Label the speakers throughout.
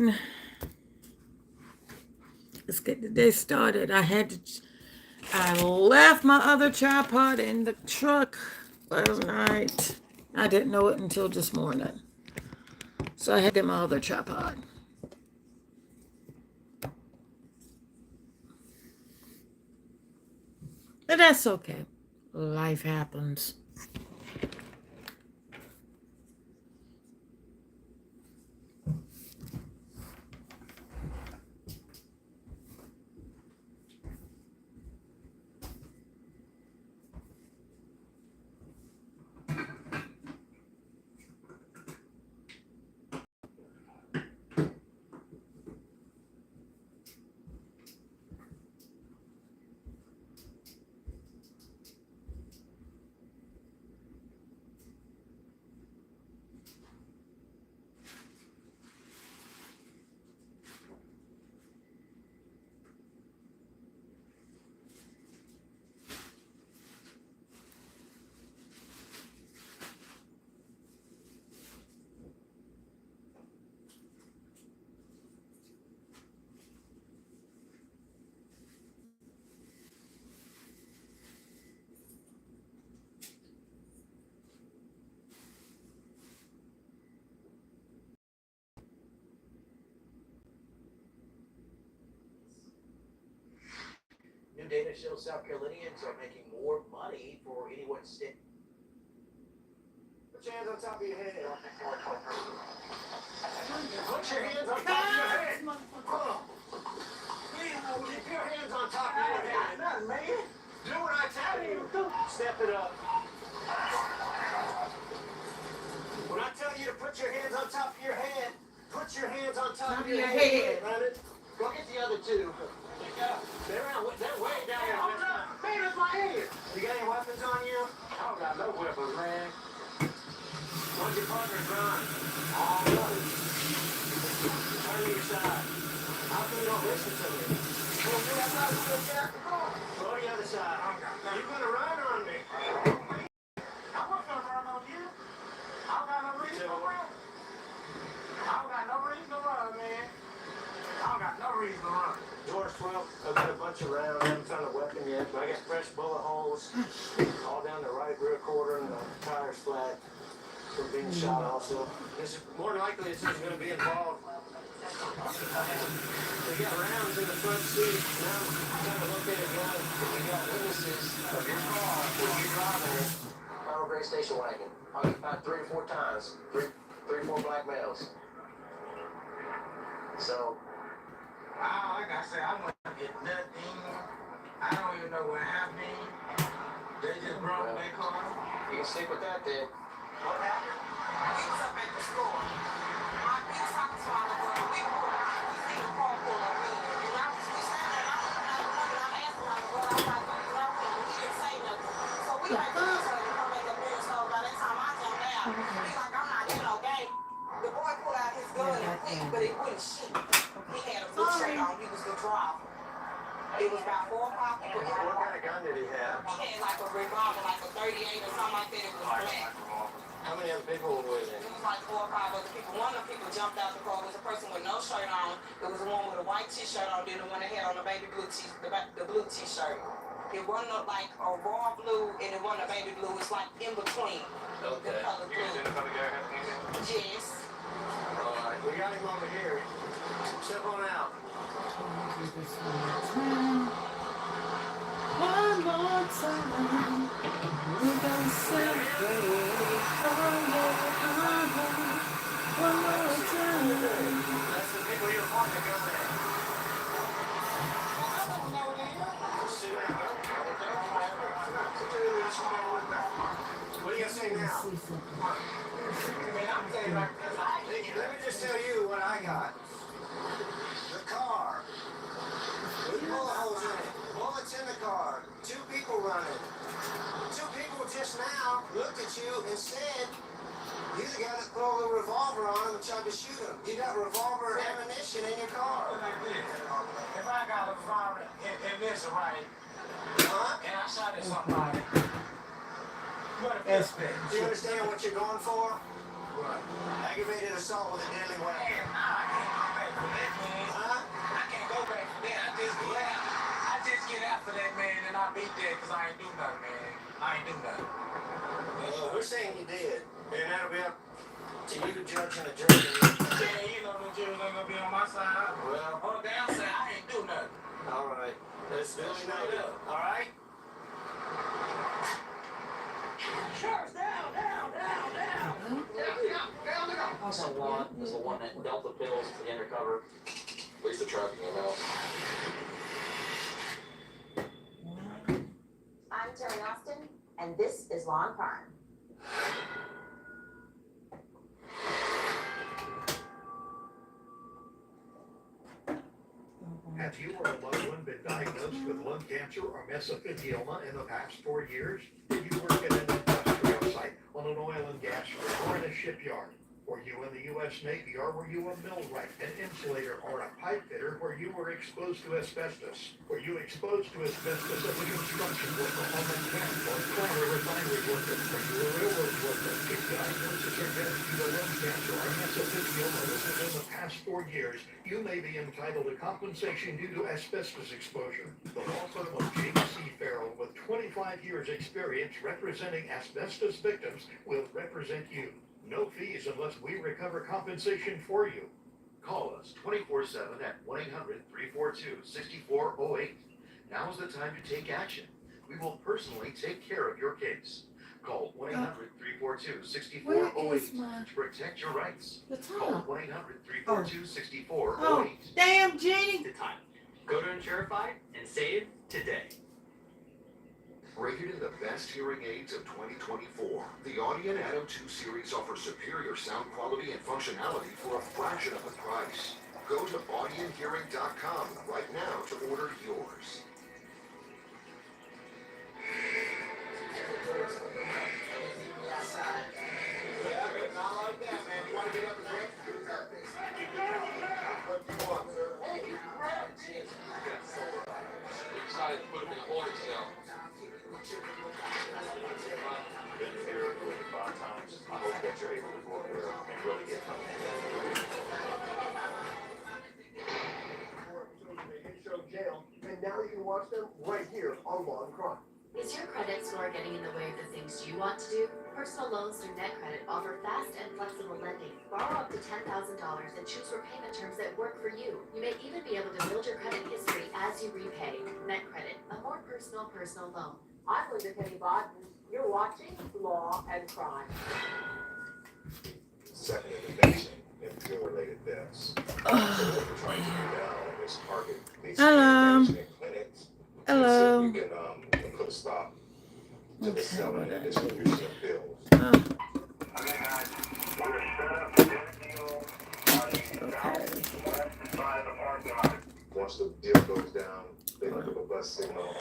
Speaker 1: everyone. Let's get the day started. I left my other tripod in the truck last night. I didn't know it until this morning. So I had to get my other tripod. But that's okay. Life happens.
Speaker 2: New data shows South Carolinians are making more money for anyone state. Put your hands on top of your head. Put your hands on top of your head. Keep your hands on top of your head. Nothing, man. Do what I tell you. Step it up. When I tell you to put your hands on top of your head, put your hands on top of your head. Go get the other two. They're way down there. Man, that's my head. You got any weapons on you? I don't got no weapons, man. What's your partner's run? All right. Turn to your side. How come you don't listen to me? Well, you have not to get out the car. Go to the other side. You're going to run on me. I wasn't going to run on you. I don't got no reason to run. I don't got no reason to run, man. I don't got no reason to run. George 12, I've got a bunch of rounds. I haven't found a weapon yet, but I got fresh bullet holes all down the right rear quarter, and the tire's flat from being shot also. It's more likely it's going to be involved. They got rounds in the front seat. Now I'm trying to locate a gun. We got witnesses of your car when you're driving it. Final gray station wagon. Occupied 3 or 4 times. Three or 4 black males. So, like I said, I'm going to get nothing. I don't even know what happened. They just brought their car. You can stick with that then. What happened? He was up at the store. My big soccer father was a big boy. We see the car pull up in. And I was standing there, and I'm asking like, what I was like, what is wrong with him? He didn't say nothing. So we like, come back up there. So by that time I jumped out. He's like, I'm not in no game. The boy pulled out his gun and quick, but it wouldn't shoot. He had a blue shirt on. He was the driver. It was about 4 o'clock. What kind of gun did he have? He had like a revolver, like a 38 or something like that. It was black. How many other people were with him? It was like 4 or 5 other people. One of the people jumped out the car. It was a person with no shirt on. There was one with a white t-shirt on. Then the one that had on the baby blue the blue t-shirt. It wasn't like a raw blue and it wasn't a baby blue. It's like in between. Okay. The color blue. You seen the guy? Yes. All right. We got him over here. Step on out.
Speaker 1: One more time. We're gonna celebrate. One more time.
Speaker 2: That's the people you're walking over there. What are you going to say now? Let me just tell you what I got. The car. With bullet holes in it. Bullets in the car. 2 people running. 2 people just now looked at you and said, you're the guy that pulled a revolver on him and tried to shoot him. You got revolver ammunition in your car. If I got a revolver in this, right? And I shot at somebody. Do you understand what you're going for? What? Aggravated assault with a deadly weapon. cannot be dead because I ain't do nothing, man. I ain't do nothing. Who's saying you did? And that'll be up to you, the judge, and the jury. Yeah, you know the jury's not gonna be on my side. Well, on the downside, I ain't do nothing. All right. Let's do it straight up. All right? Sure, down.
Speaker 3: There's a one that Delta pills to the undercover.
Speaker 2: At least the traffic amount.
Speaker 4: I'm Terry Austin, and this is Law and Crime.
Speaker 5: Have you or a loved one been diagnosed with lung cancer or mesothelioma in the past 4 years? Did you work at an industrial site, on an oil and gas rig, or in a shipyard? Were you in the U.S. Navy, or were you a millwright, an insulator, or a pipe fitter where you were exposed to asbestos? Were you exposed to asbestos as a construction worker, on the plant, or former refinery worker? Were you a railroad worker? If diagnosis or death due to lung cancer or mesothelioma was within the past 4 years, you may be entitled to compensation due to asbestos exposure. The law firm of J.C. Farrell, with 25 years experience representing asbestos victims, will represent you. No fees unless we recover compensation for you. Call us 24/7 at 1-800-342-6408. Now is the time to take action. We will personally take care of your case. Call 1-800-342-6408 to protect your rights. Call 1-800-342-6408.
Speaker 1: Oh, damn, Jenny.
Speaker 3: The time. Go to Insurify and save today.
Speaker 6: Rated the best hearing aids of 2024, the Audion Atom 2 series offers superior sound quality and functionality for a fraction of the price. Go to audionhearing.com right now to order yours.
Speaker 2: Decided to put him in a holding cell.
Speaker 6: Been here 5 times. I hope that you're able to go up there and really get something.
Speaker 7: Jail, and now you can watch them right here on Law and Crime.
Speaker 8: Is your credit score getting in the way of the things you want to do? Personal loans through NetCredit offer fast and flexible lending. Borrow up to $10,000 and choose repayment terms that work for you. You may even be able to build your credit history as you repay. NetCredit, a more personal loan.
Speaker 4: I'm Linda Penny Bodden. You're watching Law and Crime.
Speaker 6: Second in the nation in fuel-related deaths. So what we're trying to do now is target these
Speaker 1: Hello.
Speaker 6: management clinics.
Speaker 1: Hello.
Speaker 6: And see if we can put a stop to the selling and distribution of pills. Once the deal goes down, they can give a bus signal.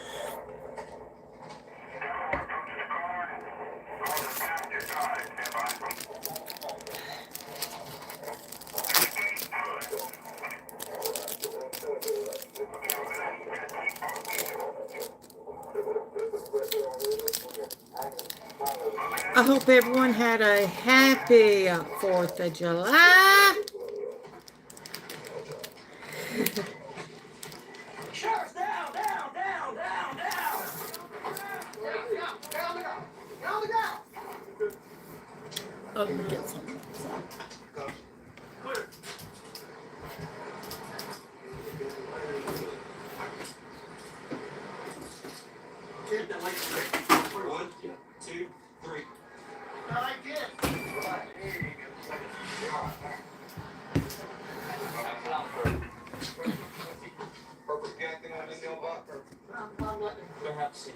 Speaker 1: I hope everyone had a happy 4th of July.
Speaker 2: Sheriff, down.
Speaker 1: Oh, let me get some.
Speaker 2: Clear. Get that light straight. 1, 2, 3. I like it. Right. Here you Purple got anything on this mailbox?
Speaker 3: Perhaps see.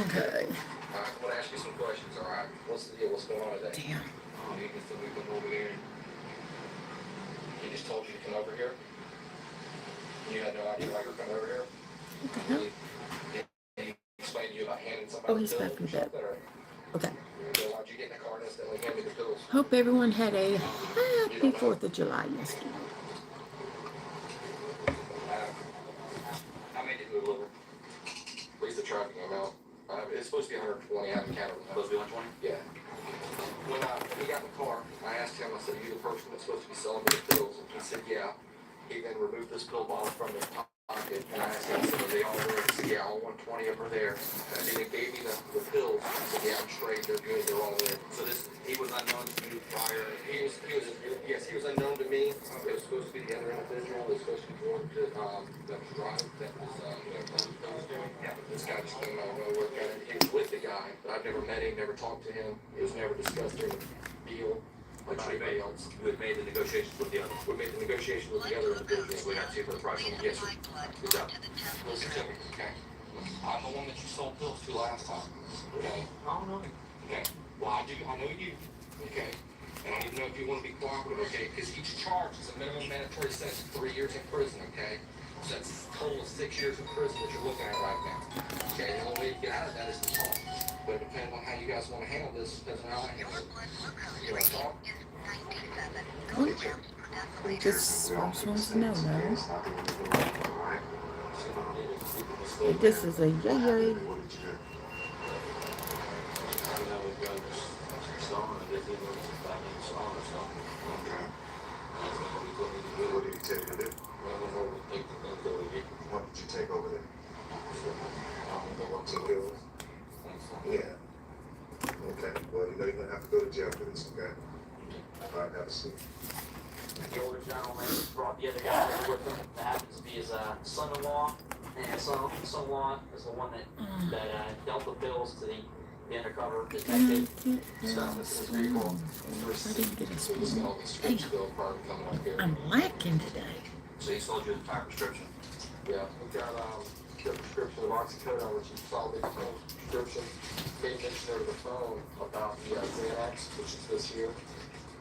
Speaker 1: Okay.
Speaker 2: I want to ask you some questions, all right? What's the deal? What's going on today?
Speaker 1: Damn.
Speaker 2: You can still come over here. He just told you to come over here? You had no idea why you were coming over here?
Speaker 1: Okay.
Speaker 2: Did he explain to you about handing somebody
Speaker 1: Oh,
Speaker 2: the
Speaker 1: he's
Speaker 2: pills
Speaker 1: back in
Speaker 2: or
Speaker 1: bed.
Speaker 2: something, or
Speaker 1: Okay.
Speaker 2: why'd you get in the car and instantly hand me the pills?
Speaker 1: Hope everyone had a happy 4th of July yesterday.
Speaker 2: I made it move over. At least the traffic amount. It's supposed to be 120. I haven't counted.
Speaker 3: Supposed to be 120?
Speaker 2: Yeah. When he got in the car, I asked him, I said, are you the person that's supposed to be selling me the pills? And he said, yeah. He then removed this pill bottle from the top
Speaker 3: pocket, and I asked him, so are they all there? He said, yeah, all 120 of them are there. And then he gave me the pills. I said, yeah, I'm straight, they're good, they're all there. So he was unknown to you prior. Yes, he was unknown to me. It was supposed to be the other individual. It was supposed to be the one that was driving, that was doing. Yeah, but this guy just came out of nowhere. He was with the guy, but I've never met him, never talked to him. It was never discussed during the deal. Like anybody else, who had made the negotiations with the other. We made the negotiations with the other individuals. We got to for the price on the yes, sir. Good job. Listen to me, okay? I'm the one that you sold pills to last time. Okay? I don't know. Okay. Well, I do. I know you. Okay. And I need to know if you want to be cooperative, okay? Because each charge is a minimum mandatory sentence of 3 years in prison, okay? So that's a total of 6 years in prison that you're looking at right now. Okay? The only way to get out of that is to talk. But it depends on how you guys want to handle this. Depends on how I handle it. You want to talk?
Speaker 1: Just wants to know, man. This is a yay.
Speaker 6: What did he tell you to do? What did you take over there? Some pills? Yeah. Okay. Well, you know you're going to have to go to jail for this, okay? All right, have a seat.
Speaker 3: The older gentleman brought the other guy with him. That happens to be his son-in-law. And his son-in-law is the one that dealt the bills to the undercover detective. Stuff is his vehicle.
Speaker 1: I didn't get a spoon. I'm lacking today.
Speaker 3: So he sold you the entire prescription? Yeah. We got the prescription of oxycodone, which you saw the prescription. They mentioned over the phone about the Xanax, which is this here.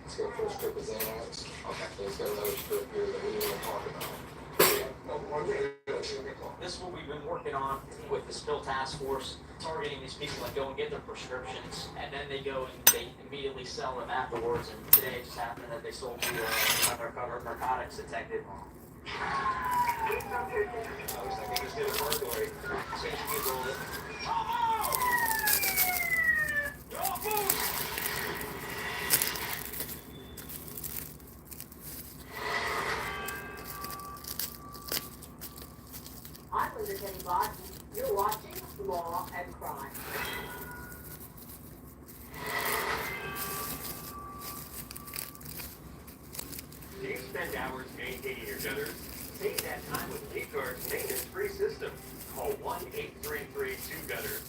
Speaker 3: It's got a first strip of Xanax. Okay. And it's got another strip here that we didn't even talk about. This is what we've been working on with this pill task force, targeting these people that go and get their prescriptions, and then they go and they immediately sell them afterwards. And today it just happened that they sold to undercover narcotics detective. I was thinking just did a burglary. So you can roll it.
Speaker 4: I'm Linda Kenny Bond. You're watching Law and Crime.
Speaker 9: Do you spend hours maintaining your gutters? Save that time with LeakGuard's maintenance-free system. Call 1-833-2-GUTTERS.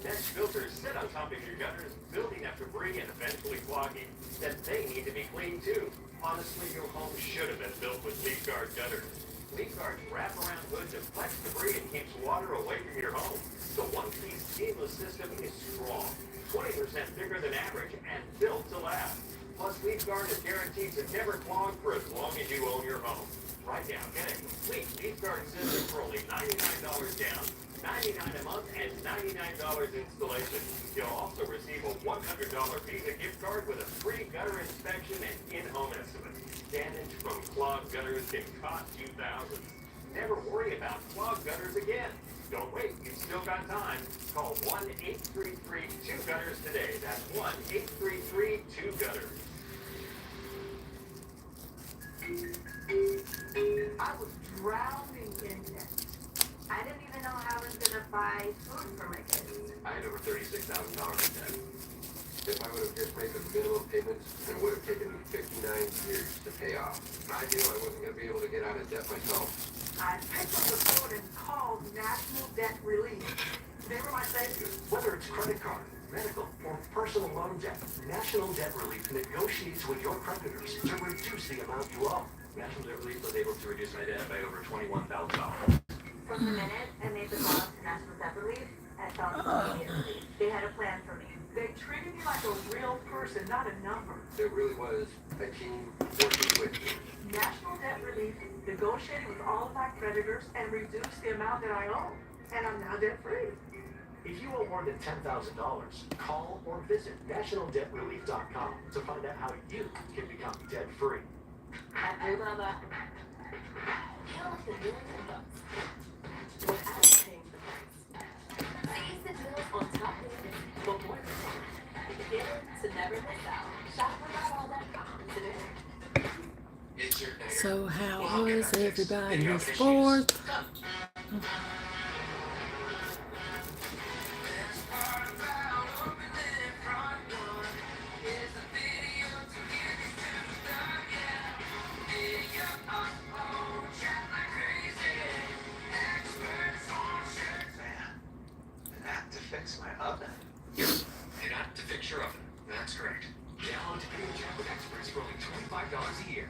Speaker 9: Mesh filters sit on top of your gutters, building up debris and eventually clogging. Then they need to be cleaned too. Honestly, your home should have been built with LeakGuard gutters. LeakGuard's wraparound hood deflects debris and keeps water away from your home. The one-piece seamless system is strong, 20% thicker than average, and built to last. Plus, LeakGuard is guaranteed to never clog for as long as you own your home. Right now, get a complete LeakGuard system for only $99 down, $99 a month, and $99 installation. You'll also receive a $100 Visa gift card with a free gutter inspection and in-home estimate. Damage from clogged gutters can cost you thousands. Never worry about clogged gutters again. Don't wait, you've still got time. Call 1-833-2-GUTTERS today. That's 1-833-2-GUTTERS.
Speaker 4: I was drowning in debt. I didn't even know how I was going to buy food for my kids.
Speaker 3: I had over $36,000 in debt. If I would have just made the minimum payments, it would have taken me 59 years to pay off. I knew I wasn't going to be able to get out of debt myself.
Speaker 4: I picked up the phone and called National Debt Relief. They were my saviors.
Speaker 5: Whether it's credit card, medical, or personal loan debt, National Debt Relief negotiates with your creditors to reduce the amount you owe.
Speaker 3: National Debt Relief was able to reduce my debt by over $21,000.
Speaker 4: From the minute I made the call to National Debt Relief, I felt immediately. They had a plan for me. They treated me like a real person, not a number.
Speaker 3: There really was a team working with me.
Speaker 4: National Debt Relief negotiated with all of my creditors and reduced the amount that I owe. And I'm now debt-free.
Speaker 5: If you owe more than $10,000, call or visit nationaldebtrelief.com to find out how you can become debt-free.
Speaker 8: I love that. Hell with the millions of bucks without paying the price. Seize the deals on top business for more than that. Get in to never miss out. Shop without all that today.
Speaker 3: It's your nigger.
Speaker 1: So how
Speaker 3: Well, I'll get
Speaker 1: was
Speaker 3: that fixed. Then you
Speaker 1: everybody's
Speaker 3: have
Speaker 1: fourth?
Speaker 3: An app to fix my oven. Yes, an app to fix your oven. That's correct. Download today and chat with experts for only $25 a year.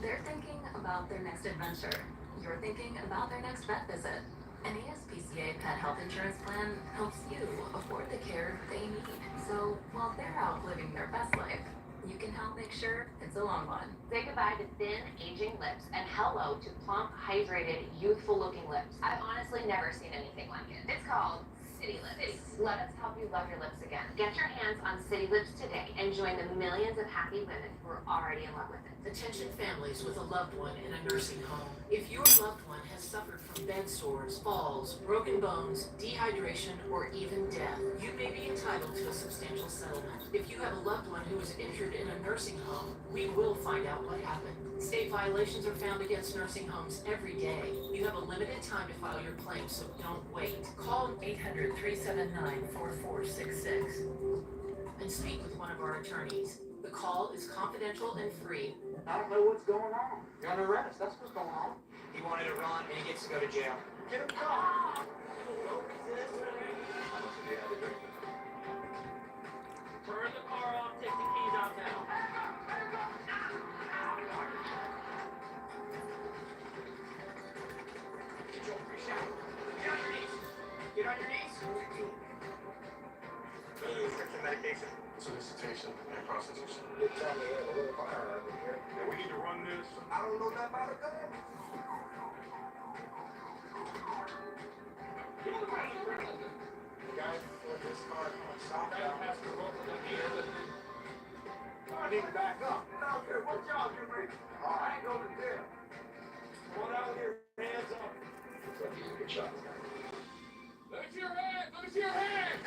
Speaker 8: They're thinking about their next adventure. You're thinking about their next vet visit. An ASPCA pet health insurance plan helps you afford the care they need. So while they're out living their best life, you can help make sure it's a long one.
Speaker 10: Say goodbye to thin, aging lips and hello to plump, hydrated, youthful-looking lips. I've honestly never seen anything like it. It's called City Lips. Let us help you love your lips again. Get your hands on City Lips today and join the millions of happy women who are already in love with it.
Speaker 11: Attention families with a loved one in a nursing home. If your loved one has suffered from bed sores, falls, broken bones, dehydration, or even death, you may be entitled to a substantial settlement. If you have a loved one who is injured in a nursing home, we will find out what happened. State violations are found against nursing homes every day. You have a limited time to file your claim, so don't wait. Call 800-379-4466 and speak with one of our attorneys. The call is confidential and free.
Speaker 2: I don't know what's going on. You're under arrest. That's what's going on. He wanted to run and he gets to go to jail. Get him caught.
Speaker 9: Turn the car off, take the keys out now.
Speaker 2: Get your free shower. Get on your knees. Get on your knees. Prescription medication.
Speaker 3: Solicitation and prostitution.
Speaker 2: You tell me a little firearm in here.
Speaker 9: Yeah, we need to run this.
Speaker 2: I don't know nothing about a gun. Guys, with this car on stop down.
Speaker 9: Pass the both of them here.
Speaker 2: I need to back up. I don't care what job you bring. I ain't going to jail.
Speaker 9: Come on out here, hands up.
Speaker 2: Looks like he's a good shot.
Speaker 9: Let me see your hand. Let me see your hand.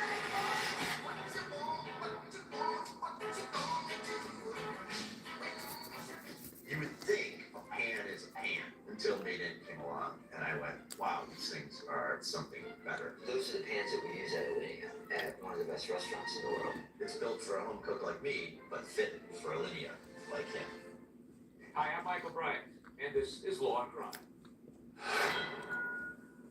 Speaker 6: You would think a pan is a pan until Made In came along, and I went, wow, these things are something better.
Speaker 12: Those are the pans that we use at Alinea, at one of the best restaurants in the world.
Speaker 6: It's built for a home cook like me, but fitted for a Linea like him.
Speaker 9: Hi, I'm Michael Bryant, and this is Law and Crime.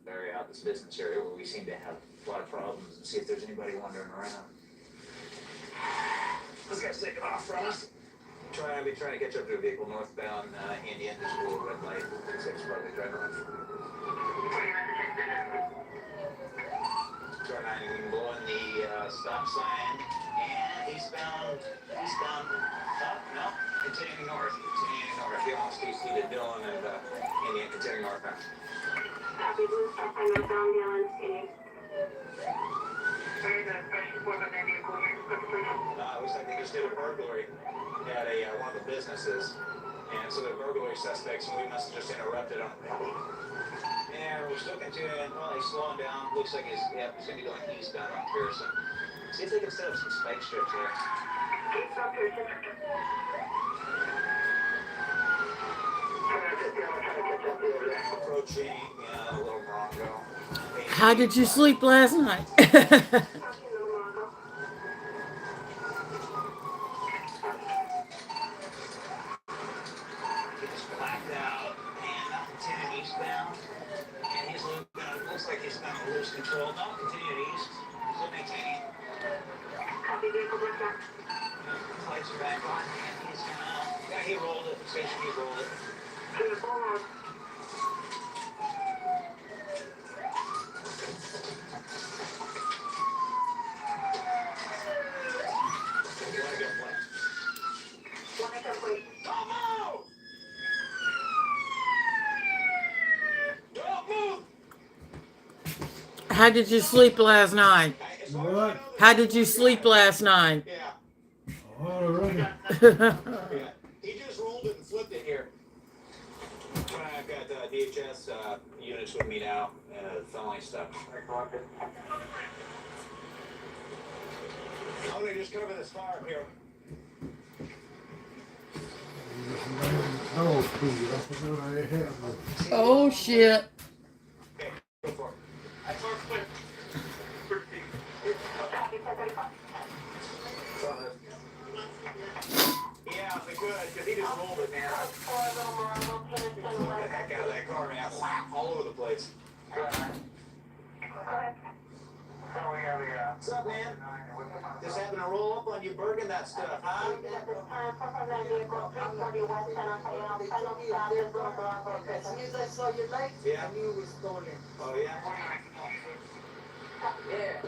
Speaker 2: Area out this business area where we seem to have a lot of problems and see if there's anybody wandering around. This guy's taking off from us. I'll be trying to catch up to a vehicle northbound Indiana to school red light. Looks like it's probably driving on. Turn 9, blowing the stop sign and eastbound, up, no, continuing north. He almost exceeded Dillon and Indiana, continuing northbound.
Speaker 4: Copy, blue, stop sign northbound, Dillon, City.
Speaker 2: Looks like they just did a burglary at one of the businesses, and so the burglary suspects, and we must have just interrupted them. And we're still continuing. Well, he's slowing down. Looks like he's going to be going eastbound on Pearson. See if they can set up some spike strips here.
Speaker 4: Eastbound Pearson.
Speaker 2: Approaching a little Bronco.
Speaker 1: How did you sleep last night?
Speaker 2: Looks like he's going to lose control. No, continue east. Still maintaining.
Speaker 4: Copy, vehicle breakdown.
Speaker 2: Lights are back on. And he's going to... Yeah, he rolled it. Station, he rolled it.
Speaker 4: Beautiful, on.
Speaker 2: You want to get one?
Speaker 4: One complete.
Speaker 2: Don't move! Don't move!
Speaker 1: How did you sleep last night?
Speaker 5: What?
Speaker 1: How did you sleep last night?
Speaker 2: Yeah.
Speaker 5: All right.
Speaker 2: Yeah. He just rolled it and flipped it here. I've got DHS units with me now, felony stuff. I'm gonna just cover this fire here.
Speaker 7: Oh, please, I forgot I had one.
Speaker 1: Oh shit.
Speaker 9: Go for it. I saw Cliff. Yeah, we could, because he just rolled it, man. Get the heck out of that car, man. Whack, all over the place. What's up, man? Just happened to roll up on you burning that stuff, huh?
Speaker 5: As soon as I saw your lights,
Speaker 9: Yeah.
Speaker 5: I knew it was stolen.
Speaker 9: Oh, yeah?
Speaker 5: Yeah.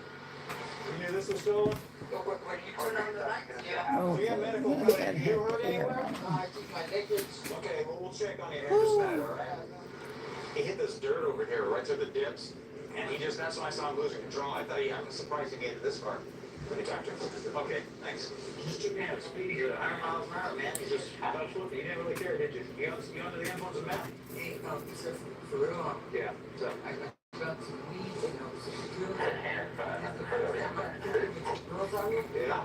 Speaker 9: You knew this was stolen?
Speaker 5: So when you turn on the lights, yeah.
Speaker 1: Oh,
Speaker 9: We have medical
Speaker 1: that
Speaker 9: coverage.
Speaker 1: had
Speaker 9: You hurt
Speaker 1: hair
Speaker 9: anywhere?
Speaker 1: on.
Speaker 5: I think my leg is.
Speaker 9: Okay, well, we'll check on you here in just a minute, all right? He hit this dirt over here, right to the dips, and that's when I saw him losing control. I thought I'm surprised he made it this far. Let me talk to him. Okay, thanks. He just took me at speed at 100 miles an hour, man. He just touched with me. You didn't really care, did you? You under the influence of meth?
Speaker 5: Hey, so for real,
Speaker 9: Yeah. So,
Speaker 5: I got some weed and some pills. That's the first time I killed girls out here.
Speaker 9: yeah.
Speaker 5: I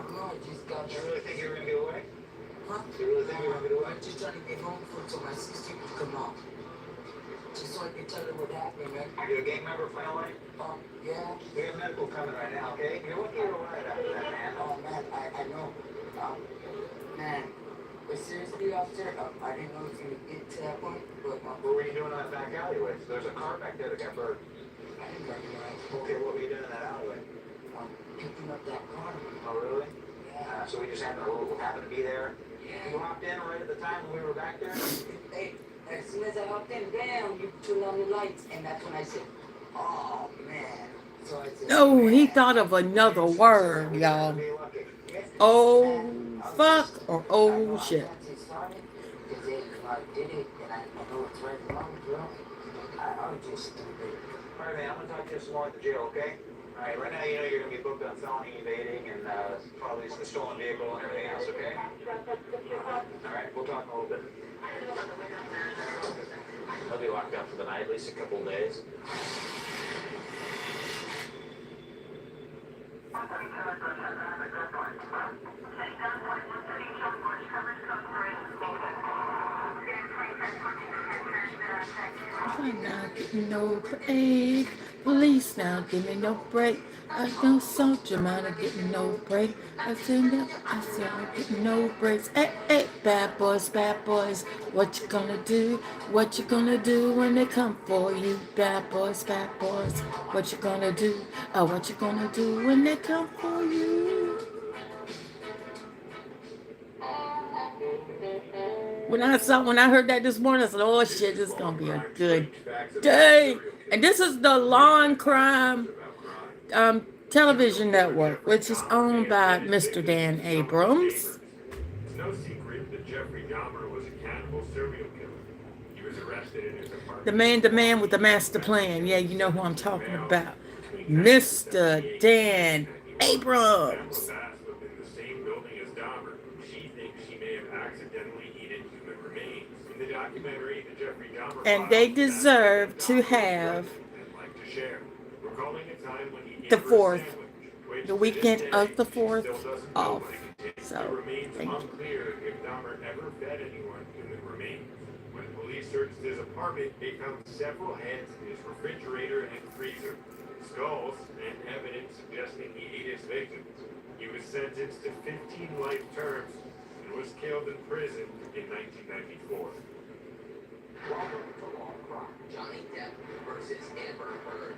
Speaker 5: don't know, I just got
Speaker 9: You really think you were going to get away?
Speaker 5: Huh?
Speaker 9: You really think you were going to get away?
Speaker 5: I'm just trying to get home so my sister could come out. Just so I can tell her what happened, man.
Speaker 9: Are you a gang member, finally?
Speaker 5: Yeah.
Speaker 9: We have medical coming right now, okay? You're lucky you're alive after that, man.
Speaker 5: Oh, man, I know. Man, but seriously, officer, I didn't know it was going to get to that point, but
Speaker 9: What were you doing in that back alleyway? There's a car back there that got burned.
Speaker 5: I didn't recognize.
Speaker 9: Okay, what were you doing in that alleyway?
Speaker 5: Picking up that car.
Speaker 9: Oh, really?
Speaker 5: Yeah.
Speaker 9: So we just happened to be there?
Speaker 5: Yeah.
Speaker 9: You hopped in right at the time when we were back there?
Speaker 5: Hey, as soon as I hopped in, bam, you turned on the lights, and that's when I said, oh, man. So I said,
Speaker 1: No, he thought of another word, y'all. Oh fuck or oh shit.
Speaker 9: Alright, man, I'm gonna talk to you some more at the jail, okay? Alright, right now you know you're gonna be booked on felony evading and probably the stolen vehicle and everything else, okay? Alright, we'll talk in a little bit. He'll be locked up for the night, at least a couple of days.
Speaker 1: I'm not getting no break. Police now give me no break. I know soldier man, I'm getting no break. I said I'm getting no breaks. Hey, hey, bad boys, what you gonna do? What you gonna do when they come for you? Bad boys, what you gonna do? What you gonna do when they come for you? When I heard that this morning, I said, "Oh shit, this is gonna be a good day." And this is the Law and Crime television network, which is owned by Mr. Dan Abrams.
Speaker 9: It's no secret that Jeffrey Dahmer was a cannibal serial killer. He was arrested in his apartment.
Speaker 1: The man with the master plan. Yeah, you know who I'm talking about. Mr. Dan Abrams.
Speaker 9: In the same building as Dahmer. She thinks she may have accidentally eaten human remains. In the documentary, the Jeffrey Dahmer
Speaker 1: And they deserve to have the 4th, the weekend of the 4th off. So, thank you.
Speaker 9: Unclear if Dahmer ever fed anyone human remains. When police searched his apartment, they found several heads in his refrigerator and freezer, skulls, and evidence suggesting he ate his victims. He was sentenced to 15 life terms and was killed in prison in 1994.
Speaker 12: Welcome to Law and Crime. Johnny Depp versus Amber Heard.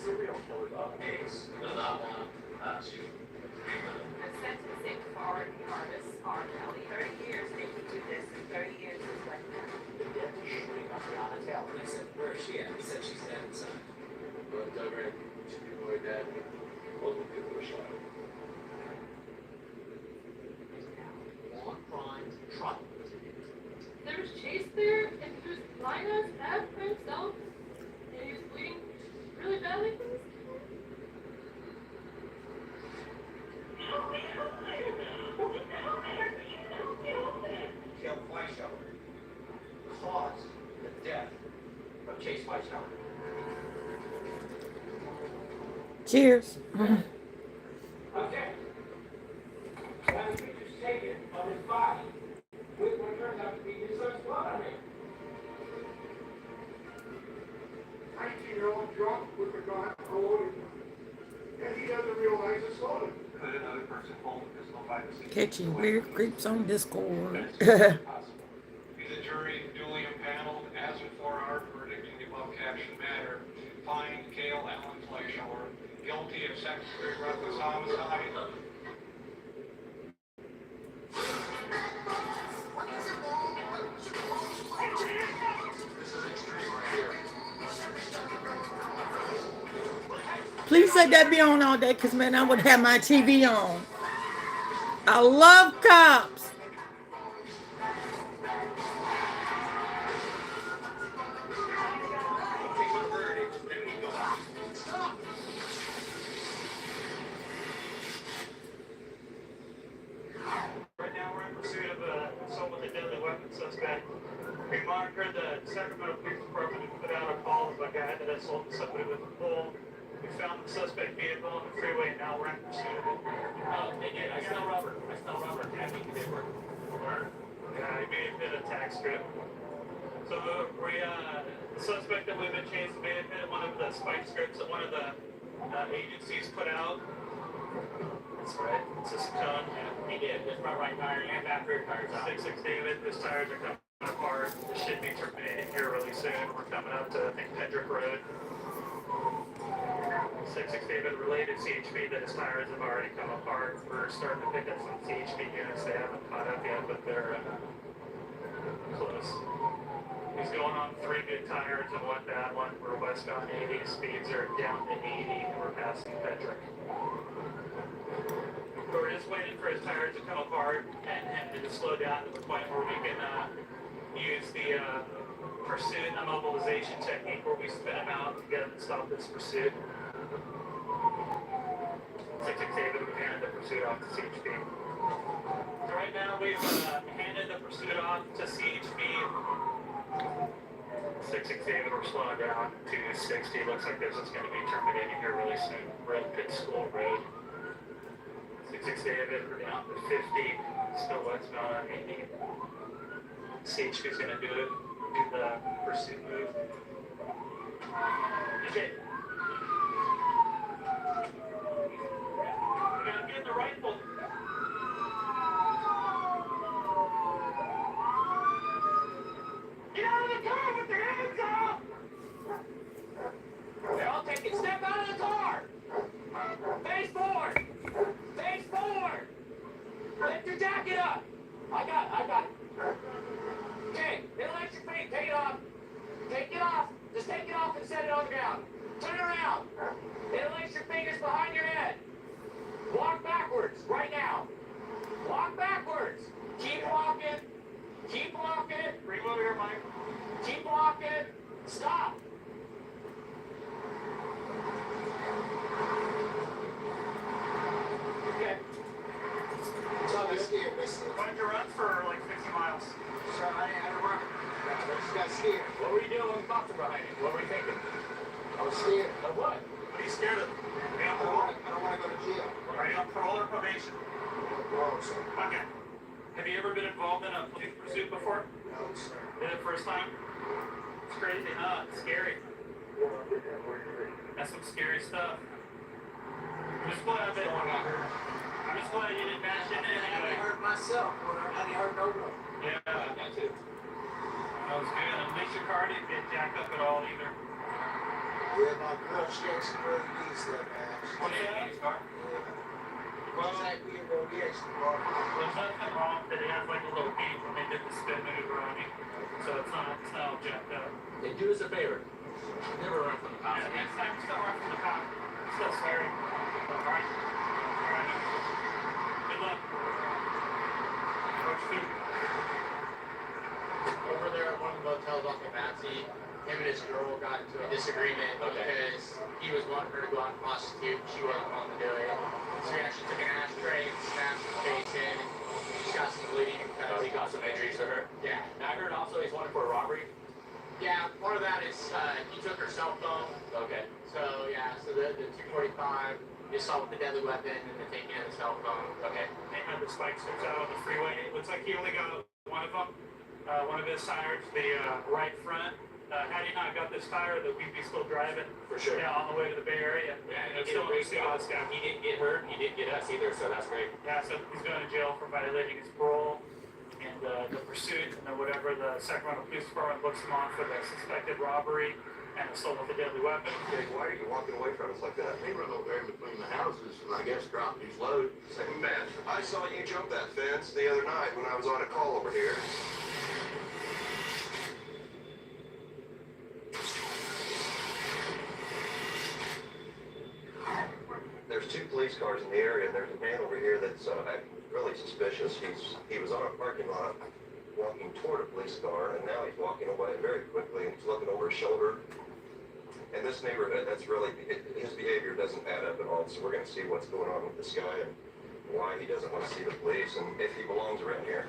Speaker 9: Serial killer case.
Speaker 10: The sentencing for R.D. Harvis, R. Kelly, 30 years they could do this, and 30 years is like that.
Speaker 12: The death is shooting up Brianna Taylor. He said, where is she at? He said she's dead inside.
Speaker 3: But Dover should be really dead. Multiple people were shot.
Speaker 12: Law and Crime trial.
Speaker 10: There was Chase there, and he was lying on his back by himself, and he was bleeding really badly from his
Speaker 12: Killed Weishauer. Caused the death of Chase Weishauer.
Speaker 1: Cheers.
Speaker 9: Could another person hold a pistol by the scene?
Speaker 1: Catchy weird creeps on Discord.
Speaker 9: Possible. The jury duly impaneled as before our verdict in the above captioned matter find Cale Allen Fleischhauer guilty of second-degree reckless homicide.
Speaker 3: This is extreme right here.
Speaker 1: Please let that be on all day, because, man, I would have my TV on. I love cops.
Speaker 9: Right now we're in pursuit of assault with a deadly weapon suspect. We monitored the Sacramento Police Department and put out a call of a guy that assaulted somebody with a pole. We found the suspect vehicle on the freeway and now we're in pursuit of it. Again, I smell rubber. Tapping the paper. He may have hit a tax strip. So the suspect that we've been chasing may have hit one of the spike strips that one of the agencies put out. That's right. It's just a cone. Yeah, he did. His front right tire and back rear tires out. 6-6 David, his tires are coming apart. It should be terminated here really soon. We're coming up to, I think, Pedrick Road. 6-6 David related CHP that his tires have already come apart. We're starting to pick up some CHP units. They haven't caught up yet, but they're close. He's going on 3 good tires and 1 bad one. We're westbound 80. Speeds are down to 80 and we're passing Pedrick. We're just waiting for his tires to come apart and to slow down to the point where we can use the pursuit immobilization technique where we spin him out to get him to stop this pursuit. 6-6 David, we handed the pursuit off to CHP. So right now we've handed the pursuit off to CHP. 6-6 David, we're slowing down to 60. Looks like this is going to be terminating here really soon. We're at Pitt School Road. 6-6 David, we're down to 50. Still westbound on 80. CHP is going to do the pursuit move. Okay. We gotta get the rifle. Get out of the car with your hands up! They're all taking step out of the car! Face forward! Face forward! Lift your jacket up! I got it. Okay, relax your feet, take it off. Take it off. Just take it off and set it on the ground. Turn around. Interlace your fingers behind your head. Walk backwards right now. Walk backwards. Keep walking. Keep walking. Bring over here, Mike. Keep walking. Stop. Okay.
Speaker 2: So they scared.
Speaker 9: Why did you run for like 50 miles?
Speaker 2: So I had to run. I just got scared.
Speaker 9: What were you doing when cops were behind you? What were you thinking?
Speaker 2: I was scared.
Speaker 9: Of what? What are you scared of? Are you on
Speaker 2: I
Speaker 9: parole?
Speaker 2: don't want to go to jail.
Speaker 9: Are you on parole or probation?
Speaker 2: Wrong, sir.
Speaker 9: Okay. Have you ever been involved in a police pursuit before?
Speaker 2: No, sir.
Speaker 9: Is it first time? It's crazy, huh? It's scary. That's some scary stuff. I'm just glad you didn't bash into
Speaker 2: I
Speaker 9: anyway.
Speaker 2: hurt myself. I didn't hurt no one.
Speaker 9: Yeah, that too. That was good. At least your car didn't get jacked up at all either.
Speaker 2: Yeah, my girl, she actually really needs that, man.
Speaker 9: What do you need, car?
Speaker 2: Well, exactly, you know, we actually brought it.
Speaker 9: There's nothing wrong that it has like a little beep when they did the spin maneuver on you. So it's not all jacked up.
Speaker 3: Hey, do us a favor. Never run from the cops.
Speaker 9: Yeah, next time, still run from the cop. It's still scary. Alright? Alright. Good luck. Watch food.
Speaker 12: Over there at one of the motels off of Patsy, him and his girl got into a disagreement because he was wanting her to go out and prostitute. She wasn't wanting to do it. So he actually took an ashtray and smashed her face in. She's got some bleeding.
Speaker 3: Oh, he got some injuries to her?
Speaker 12: Yeah.
Speaker 3: And I heard also he's wanted for a robbery.
Speaker 12: Yeah, part of that is he took her cell phone.
Speaker 3: Okay.
Speaker 12: So yeah, so the 245, the assault with the deadly weapon, and the taking of the cell phone.
Speaker 3: Okay.
Speaker 9: They had the spike strips out on the freeway. It looks like he only got one of them. One of his tires, the right front, Had he not got this tire, that we'd be still driving.
Speaker 3: For sure.
Speaker 9: Yeah, on the way to the Bay Area.
Speaker 3: Yeah,
Speaker 9: And
Speaker 3: he
Speaker 9: still
Speaker 3: did a great
Speaker 9: see
Speaker 3: job.
Speaker 9: this guy.
Speaker 3: He didn't get hurt. He didn't get us either, so that's great.
Speaker 9: Yeah, so he's going to jail for violating his parole and the pursuit and whatever the Sacramento Police Department looks him on for the suspected robbery and assault with a deadly weapon.
Speaker 6: Hey, why are you walking away from us like that?
Speaker 13: He run over there in between the houses and I guess dropped his load.
Speaker 6: Say, man, I saw you jump that fence the other night when I was on a call over here. There's 2 police cars in the area, and there's a man over here that's really suspicious. He was on a parking lot walking toward a police car, and now he's walking away very quickly, and he's looking over his shoulder. In this neighborhood, that's really, his behavior doesn't add up at all, so we're going to see what's going on with this guy and why he doesn't want to see the police, and if he belongs around here.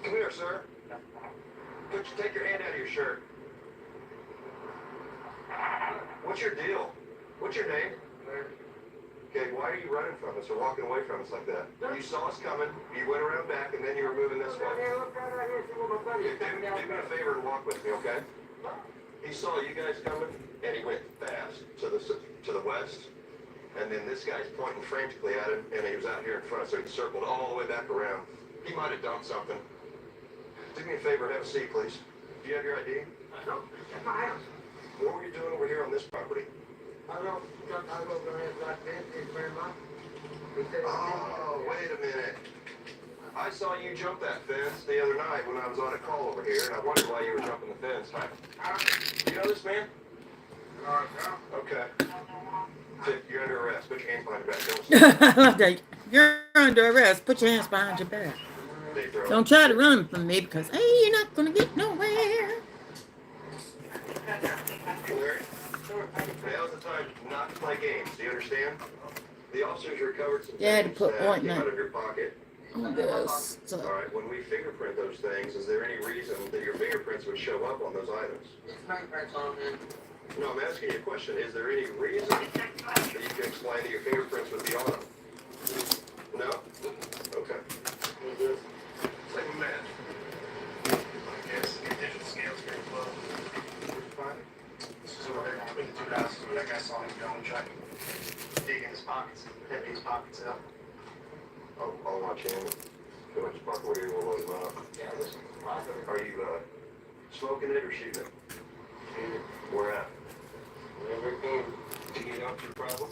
Speaker 6: Come here, sir. Take your hand out of your shirt. What's your deal? What's your name? Okay, why are you running from us or walking away from us like that? You saw us coming, you went around back, and then you were moving this way. Do me a favor and walk with me, okay? He saw you guys coming, and he went fast to the west, and then this guy's pointing frantically at him, and he was out here in front, so he circled all the way back around. He might have dumped something. Do me a favor, have a seat, please. Do you have your ID?
Speaker 7: No, it's my house.
Speaker 6: What were you doing over here on this property?
Speaker 7: I don't over there like this. It's very much.
Speaker 6: Oh, wait a minute. I saw you jump that fence the other night when I was on a call over here, and I wondered why you were jumping the fence. You know this man? Okay. You're under arrest. Put your hands behind your back.
Speaker 1: I love that. You're under arrest. Put your hands behind your back. Don't try to run from me because, hey, you're not going to get nowhere.
Speaker 6: Now's the time not to play games. Do you understand? The officers recovered some
Speaker 1: Yeah, to
Speaker 6: things
Speaker 1: put
Speaker 6: that came
Speaker 1: ointment
Speaker 6: out of your pocket.
Speaker 1: on this.
Speaker 6: All right, when we fingerprint those things, is there any reason that your fingerprints would show up on those items?
Speaker 12: It's fingerprints on him.
Speaker 6: No, I'm asking you a question. Is there any reason that you can explain that your fingerprints would be on them? No? Okay. Same man.
Speaker 5: Yes, the digital scale's very low. This is over there between the 2 houses where that guy saw him going, trying to dig in his pockets, empty his pockets out.
Speaker 6: I'll watch him. Go in his pocket where you will load him up.
Speaker 12: Yeah, listen.
Speaker 6: Are you smoking it or shooting it? Where at?
Speaker 12: Whenever it came.
Speaker 6: Did you know your problem?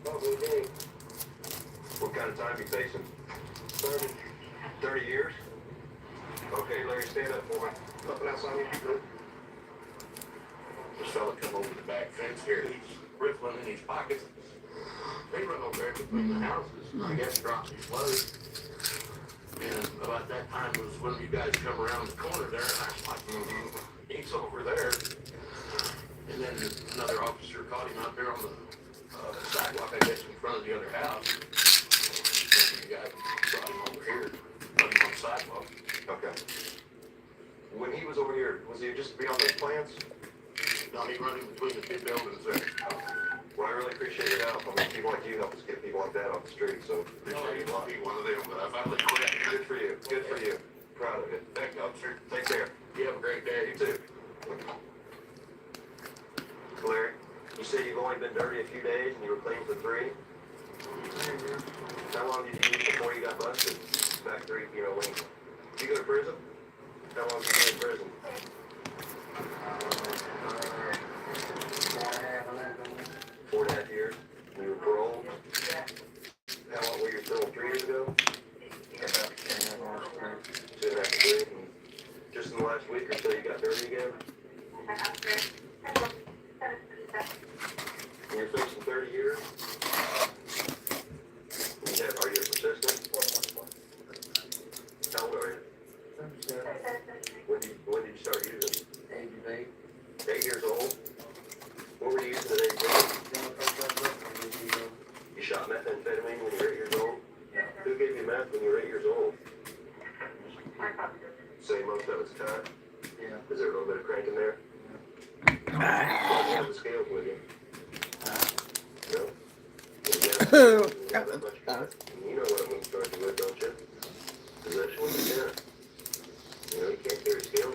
Speaker 12: Probably did.
Speaker 6: What kind of time you facing?
Speaker 12: 30.
Speaker 6: 30 years? Okay, Larry, stand up for me. Nothing else on you, good?
Speaker 13: This fella come over the back fence here, he's riffling in his pockets. They run over there between the houses, I guess dropped his load. And about that time was when you guys come around the corner there, and I was like, he's over there. And then another officer caught him out there on the sidewalk, I guess, in front of the other house. And the guy brought him over here, put him on the sidewalk.
Speaker 6: Okay. When he was over here, was he just beyond those plants?
Speaker 13: No, he running between the 2 buildings there.
Speaker 6: Well, I really appreciate your help. I mean, people like you help us get people like that off the street, so
Speaker 13: No,
Speaker 6: appreciate
Speaker 13: he
Speaker 6: you a lot.
Speaker 13: won't be one of them, but I finally quit.
Speaker 6: Good for you. Good for you. Proud of it.
Speaker 13: Thank you, officer.
Speaker 6: Take care.
Speaker 13: You have a great day.
Speaker 6: You too. Larry, you say you've only been dirty a few days and you were clean for 3? How long did you use before you got busted? Back 3, when you go to prison? How long did you go in prison? 4.5 years. And you were paroled? How long were you paroled? 3 years ago? 2.5 to 3. And just in the last week or so, you got dirty again? And you're facing 30 years? Are you persistent? How old are you? When did you start using? 8 years old? What were you using at 8 years old? You shot methamphetamine when you were 8 years old? Who gave you meth when you were 8 years old? Say most of it's cut?
Speaker 12: Yeah.
Speaker 6: Is there a little bit of crank in there? You have the scales with you? No? You know what I'm going to start you with, don't you? Possession with intent.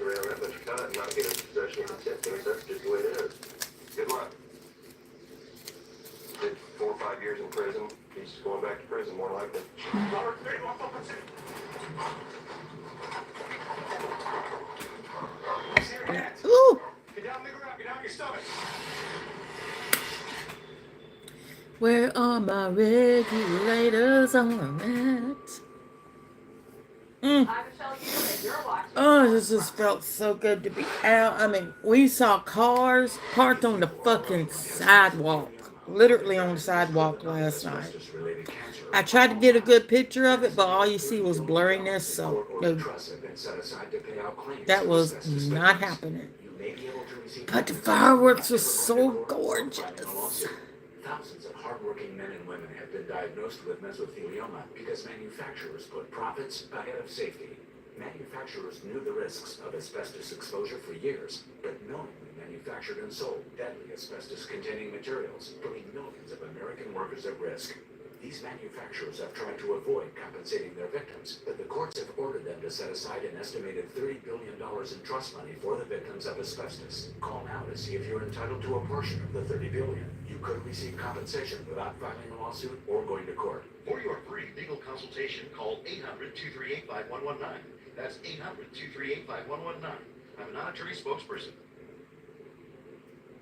Speaker 13: around that much cut and not get in possession of consent things. That's just the way it is. Good luck. Did 4 or 5 years in prison. He's going back to prison more likely.
Speaker 9: Robert, 31.2. See your hands.
Speaker 1: Ooh.
Speaker 9: Get down on the ground. Get down on your stomach.
Speaker 1: Where are my regulators on that?
Speaker 4: I'm Michelle Hughes, and you're watching.
Speaker 1: Oh, this just felt so good to be out. I mean, we saw cars parked on the fucking sidewalk. Literally on the sidewalk last night. I tried to get a good picture of it, but all you see was blurriness, so no, that was not happening. But the fireworks were so gorgeous.
Speaker 14: Thousands of hardworking men and women have been diagnosed with mesothelioma because manufacturers put profits ahead of safety. Manufacturers knew the risks of asbestos exposure for years, but knowingly manufactured and sold deadly asbestos-containing materials, putting millions of American workers at risk. These manufacturers have tried to avoid compensating their victims, but the courts have ordered them to set aside an estimated $30 billion in trust money for the victims of asbestos. Call now to see if you're entitled to a portion of the $30 billion. You could receive compensation without filing a lawsuit or going to court.
Speaker 5: For your free legal consultation, call 800-238-5119. That's 800-238-5119. I'm an non-attorney spokesperson.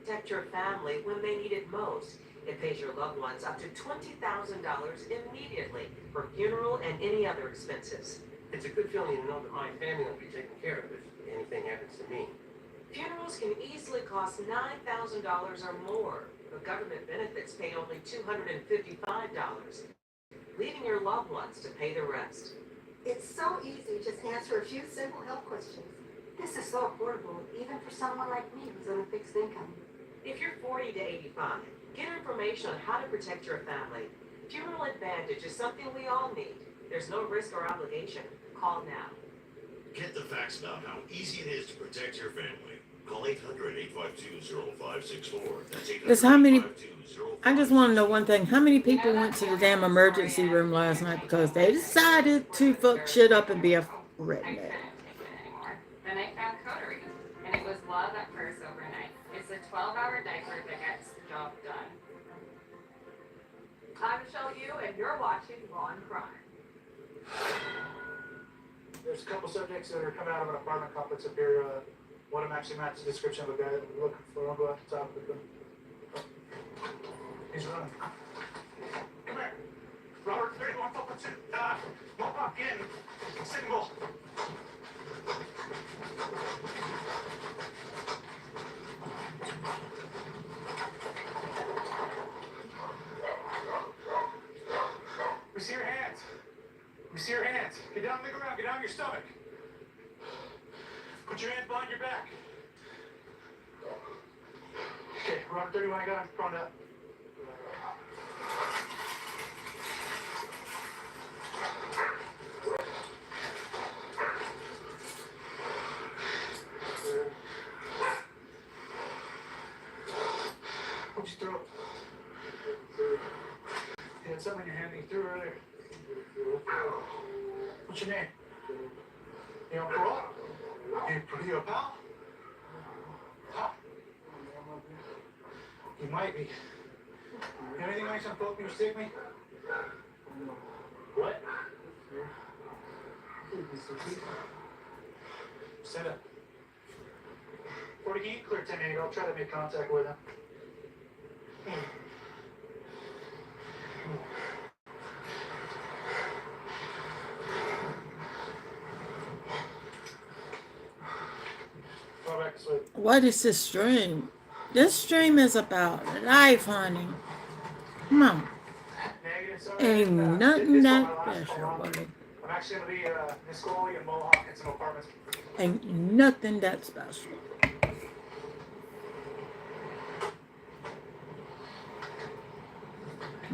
Speaker 15: Protect your family when they need it most. It pays your loved ones up to $20,000 immediately for funeral and any other expenses.
Speaker 12: It's a good feeling to know that my family will be taken care of if anything happens to me.
Speaker 15: Funerals can easily cost $9,000 or more, but government benefits pay only $255, leaving your loved ones to pay the rest.
Speaker 16: It's so easy. Just answer a few simple health questions. This is so affordable, even for someone like me who's on a fixed income.
Speaker 15: If you're 40 to 85, get information on how to protect your family. Funeral Advantage is something we all need. There's no risk or obligation. Call now.
Speaker 17: Get the facts about how easy it is to protect your family. Call 800-852-0564. That's 800-852-0564.
Speaker 1: That's how many. I just want to know one thing. How many people went to the damn emergency room last night because they decided to fuck shit up and be a redneck?
Speaker 10: Then I found Coterie, and it was love at first overnight. It's a 12-hour diaper that gets the job done.
Speaker 4: I'm Michelle Hughes, and you're watching Law and Crime.
Speaker 12: There's a couple subjects that are coming out of an apartment complex up here. One of them actually matches the description of a guy that we're looking for. I'll go out the top with them. He's running.
Speaker 9: Come here. Robert, 31.2. Walk in. Single. We see your hands. We see your hands. Get down on the ground. Get down on your stomach. Put your hands behind your back. Okay, Robert 31, I got him prone up. What'd you throw? You had something in your hand that you threw earlier. What's your name? You on parole? You a pal? Huh? You might be. You have anything nice on poke me or stick me? What? Stand up. 40 can you clear 10-8? I'll try to make contact with him.
Speaker 1: What is this stream? This stream is about life, honey. Come on. Ain't nothing that special, buddy.
Speaker 12: I'm actually going to be Miss Coley and Mohawk in some apartments.
Speaker 1: Ain't nothing that special.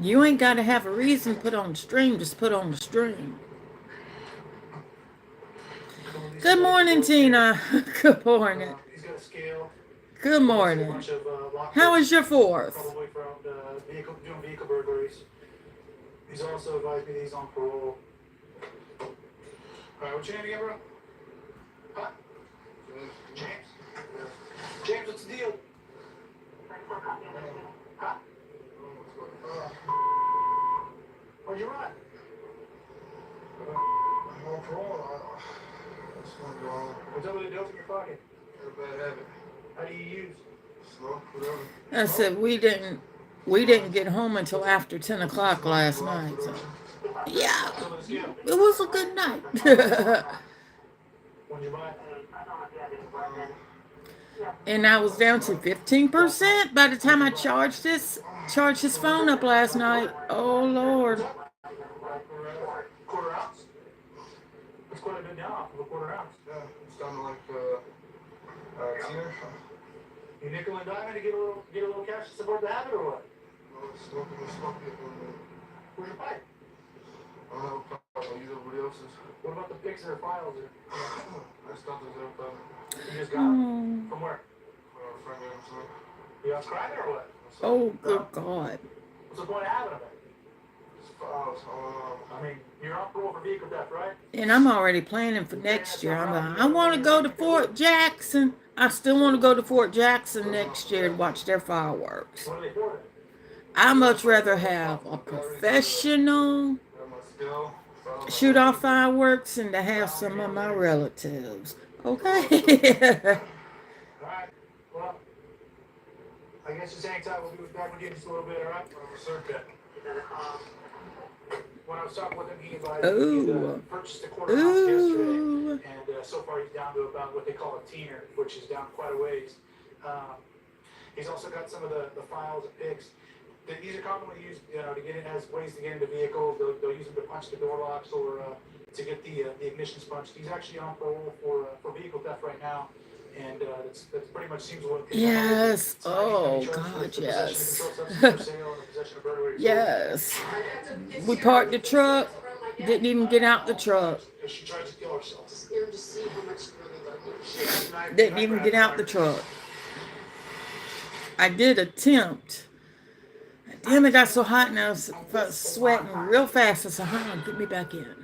Speaker 1: You ain't got to have a reason to put on the stream. Just put on the stream. Good morning, Tina. Good morning. Good morning. How was your fourth?
Speaker 12: Probably from doing vehicle burglaries. He's also advised me that he's on parole. Alright, what's your name again, bro? Huh? James? James, what's the deal? Huh? Where'd you run?
Speaker 18: I'm on parole. What's going on?
Speaker 12: What's up with the dope in your pocket?
Speaker 18: Got a bad habit.
Speaker 12: How do you use?
Speaker 18: Smoke, whatever.
Speaker 1: I said we didn't get home until after 10 o'clock last night. So yeah, it was a good night.
Speaker 12: When'd you buy it?
Speaker 1: And I was down to 15% by the time I charged his phone up last night. Oh Lord.
Speaker 12: Quarter ounce? That's quite a bit down off of a quarter ounce.
Speaker 18: Yeah, it's down to like tenner.
Speaker 12: You nickel and dime to get a little cash to support the habit or what?
Speaker 18: No, smoke it.
Speaker 12: Where's your pipe?
Speaker 18: I don't have a pipe. I use everybody else's.
Speaker 12: What about the pics or files?
Speaker 18: I stopped at their pipe.
Speaker 12: You just got them? From where?
Speaker 18: Friend gave them to me.
Speaker 12: You got cracking or what?
Speaker 1: Oh good God.
Speaker 12: What's the point of having them?
Speaker 18: It's files.
Speaker 12: I mean, you're on parole for vehicle theft, right?
Speaker 1: And I'm already planning for next year. I want to go to Fort Jackson. I still want to go to Fort Jackson next year and watch their fireworks.
Speaker 12: What are they for?
Speaker 1: I much rather have a professional shoot off fireworks and to have some of my relatives. Okay.
Speaker 12: Alright, well, I guess just hang tight. We'll be back with you in just a little bit, alright? When I was talking with him, he invited me to purchase the quarter ounce yesterday. And so far he's down to about what they call a teener, which is down quite a ways. He's also got some of the files and pics. These are commonly used, to get in as ways to get into vehicles. They'll use them to punch the door locks or to get the ignitions punched. He's actually on parole for vehicle theft right now, and that's pretty much seems what.
Speaker 1: Yes. Oh God, yes. Yes. We parked the truck. Didn't even get out the truck.
Speaker 12: She tried to kill herself.
Speaker 16: Scared to see how much you really love me.
Speaker 1: Didn't even get out the truck. I did attempt. Damn, it got so hot and I was sweating real fast. I said, hold on, get me back in.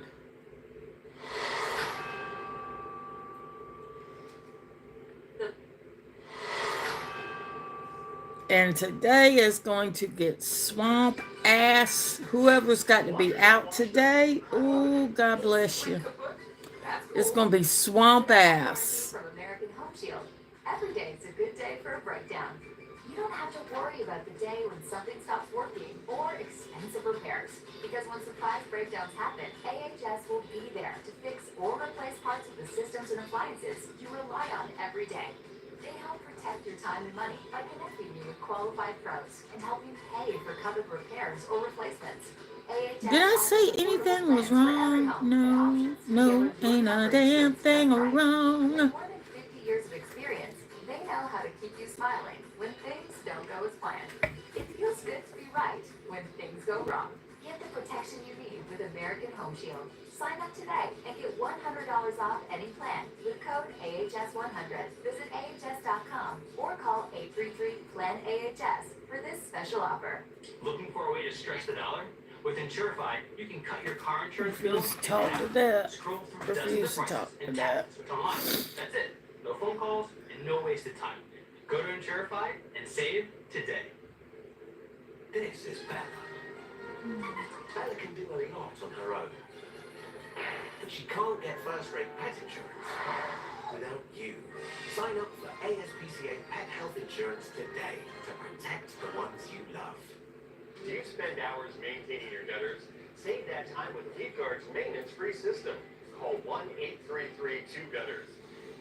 Speaker 1: And today is going to get swamp ass. Whoever's got to be out today, oh, God bless you. It's going to be swamp ass.
Speaker 8: From American Home Shield. Every day is a good day for a breakdown. You don't have to worry about the day when something stops working or expensive repairs. Because when surprise breakdowns happen, AHS will be there to fix or replace parts of the systems and appliances you rely on every day. They help protect your time and money by connecting you with qualified pros and help you pay for covered repairs or replacements. AHS
Speaker 1: Did I say anything was wrong? No, ain't a damn thing wrong.
Speaker 8: With more than 50 years of experience, they know how to keep you smiling when things don't go as planned. It feels good to be right when things go wrong. Get the protection you need with American Home Shield. Sign up today and get $100 off any plan with code AHS100. Visit AHS.com or call 833-PLAN-AHS for this special offer.
Speaker 9: Looking for a way to stretch the dollar? With Insurify, you can cut your car insurance bills
Speaker 1: Refuse to talk to that.
Speaker 9: scroll through dozens
Speaker 1: Refuse
Speaker 9: of
Speaker 1: to
Speaker 9: prices
Speaker 1: talk to
Speaker 9: and
Speaker 1: that.
Speaker 9: tap switch online. That's it. No phone calls and no wasted time. Go to Insurify and save today.
Speaker 14: This is Bella. Bella can do a lot on her own. But she can't get first-rate pet insurance without you. Sign up for ASPCA Pet Health Insurance today to protect the ones you love.
Speaker 9: Do you spend hours maintaining your gutters? Save that time with LeafGuard's maintenance-free system. Call 1-833-2-GUTTERS.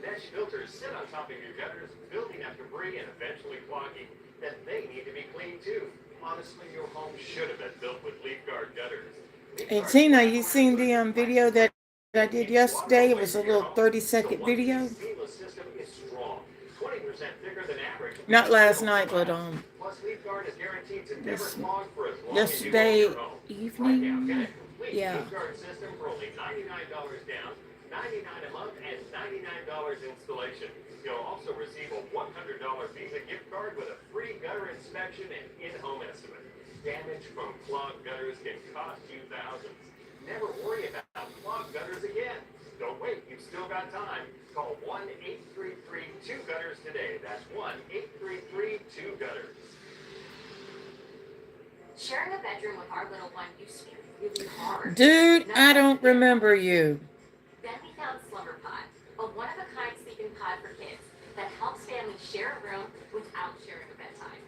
Speaker 9: Mesh filters sit on top of your gutters, building up debris and eventually clogging. Then they need to be cleaned too. Honestly, your home should have been built with LeafGuard gutters.
Speaker 1: Hey Tina, you seen the video that I did yesterday? It was a little 30-second video.
Speaker 9: Seamless system is strong, 20% thicker than average.
Speaker 1: Not last night, but
Speaker 9: Plus, LeafGuard is guaranteed to never
Speaker 1: this
Speaker 9: clog for as long
Speaker 1: yesterday
Speaker 9: as you own your home.
Speaker 1: evening.
Speaker 9: Right now, get a complete
Speaker 1: Yeah.
Speaker 9: LeafGuard system for only $99 down, $99 a month, and $99 installation. You'll also receive a $100 Visa gift card with a free gutter inspection and in-home estimate. Damage from clogged gutters can cost you thousands. Never worry about clogged gutters again. Don't wait, you've still got time. Call 1-833 2-gutters today. That's 1-833-2-gutters.
Speaker 10: Sharing a bedroom with our little one used to be really hard.
Speaker 1: Dude, I don't remember you.
Speaker 10: Then we found Slumber Pod, a one-of-a-kind sleeping pod for kids that helps families share a room without sharing a bedtime.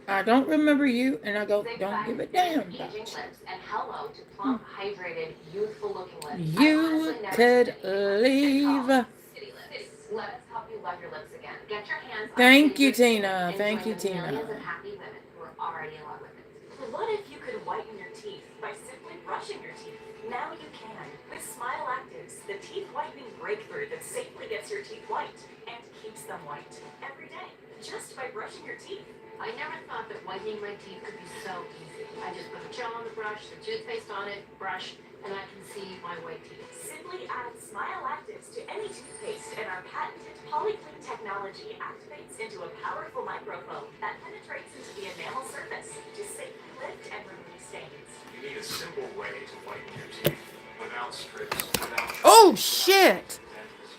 Speaker 1: I don't remember you, and I don't give a damn about
Speaker 10: Aging
Speaker 1: you.
Speaker 10: lips and hello to plump, hydrated, youthful-looking lips.
Speaker 1: You could leave.
Speaker 10: City Lips. Let us help you love your lips again. Get your hands on
Speaker 1: Thank you,
Speaker 10: City Lips
Speaker 1: Tina.
Speaker 10: and
Speaker 1: Thank
Speaker 10: join
Speaker 1: you,
Speaker 10: the
Speaker 1: Tina.
Speaker 10: millions of happy women who are already in love with it.
Speaker 15: What if you could whiten your teeth by simply brushing your teeth? Now you can with Smile Actives, the teeth whitening breakthrough that safely gets your teeth white and keeps them white every day, just by brushing your teeth.
Speaker 8: I never thought that whitening my teeth could be so easy. I just put a gel on the brush, the toothpaste on it, brush, and I can see my white teeth.
Speaker 15: Simply add Smile Actives to any toothpaste, and our patented polyclean technology activates into a powerful microfoam that penetrates into the enamel surface to safely lift and remove stains.
Speaker 14: You need a simple way to whiten your teeth without strips, without...
Speaker 1: Oh, shit.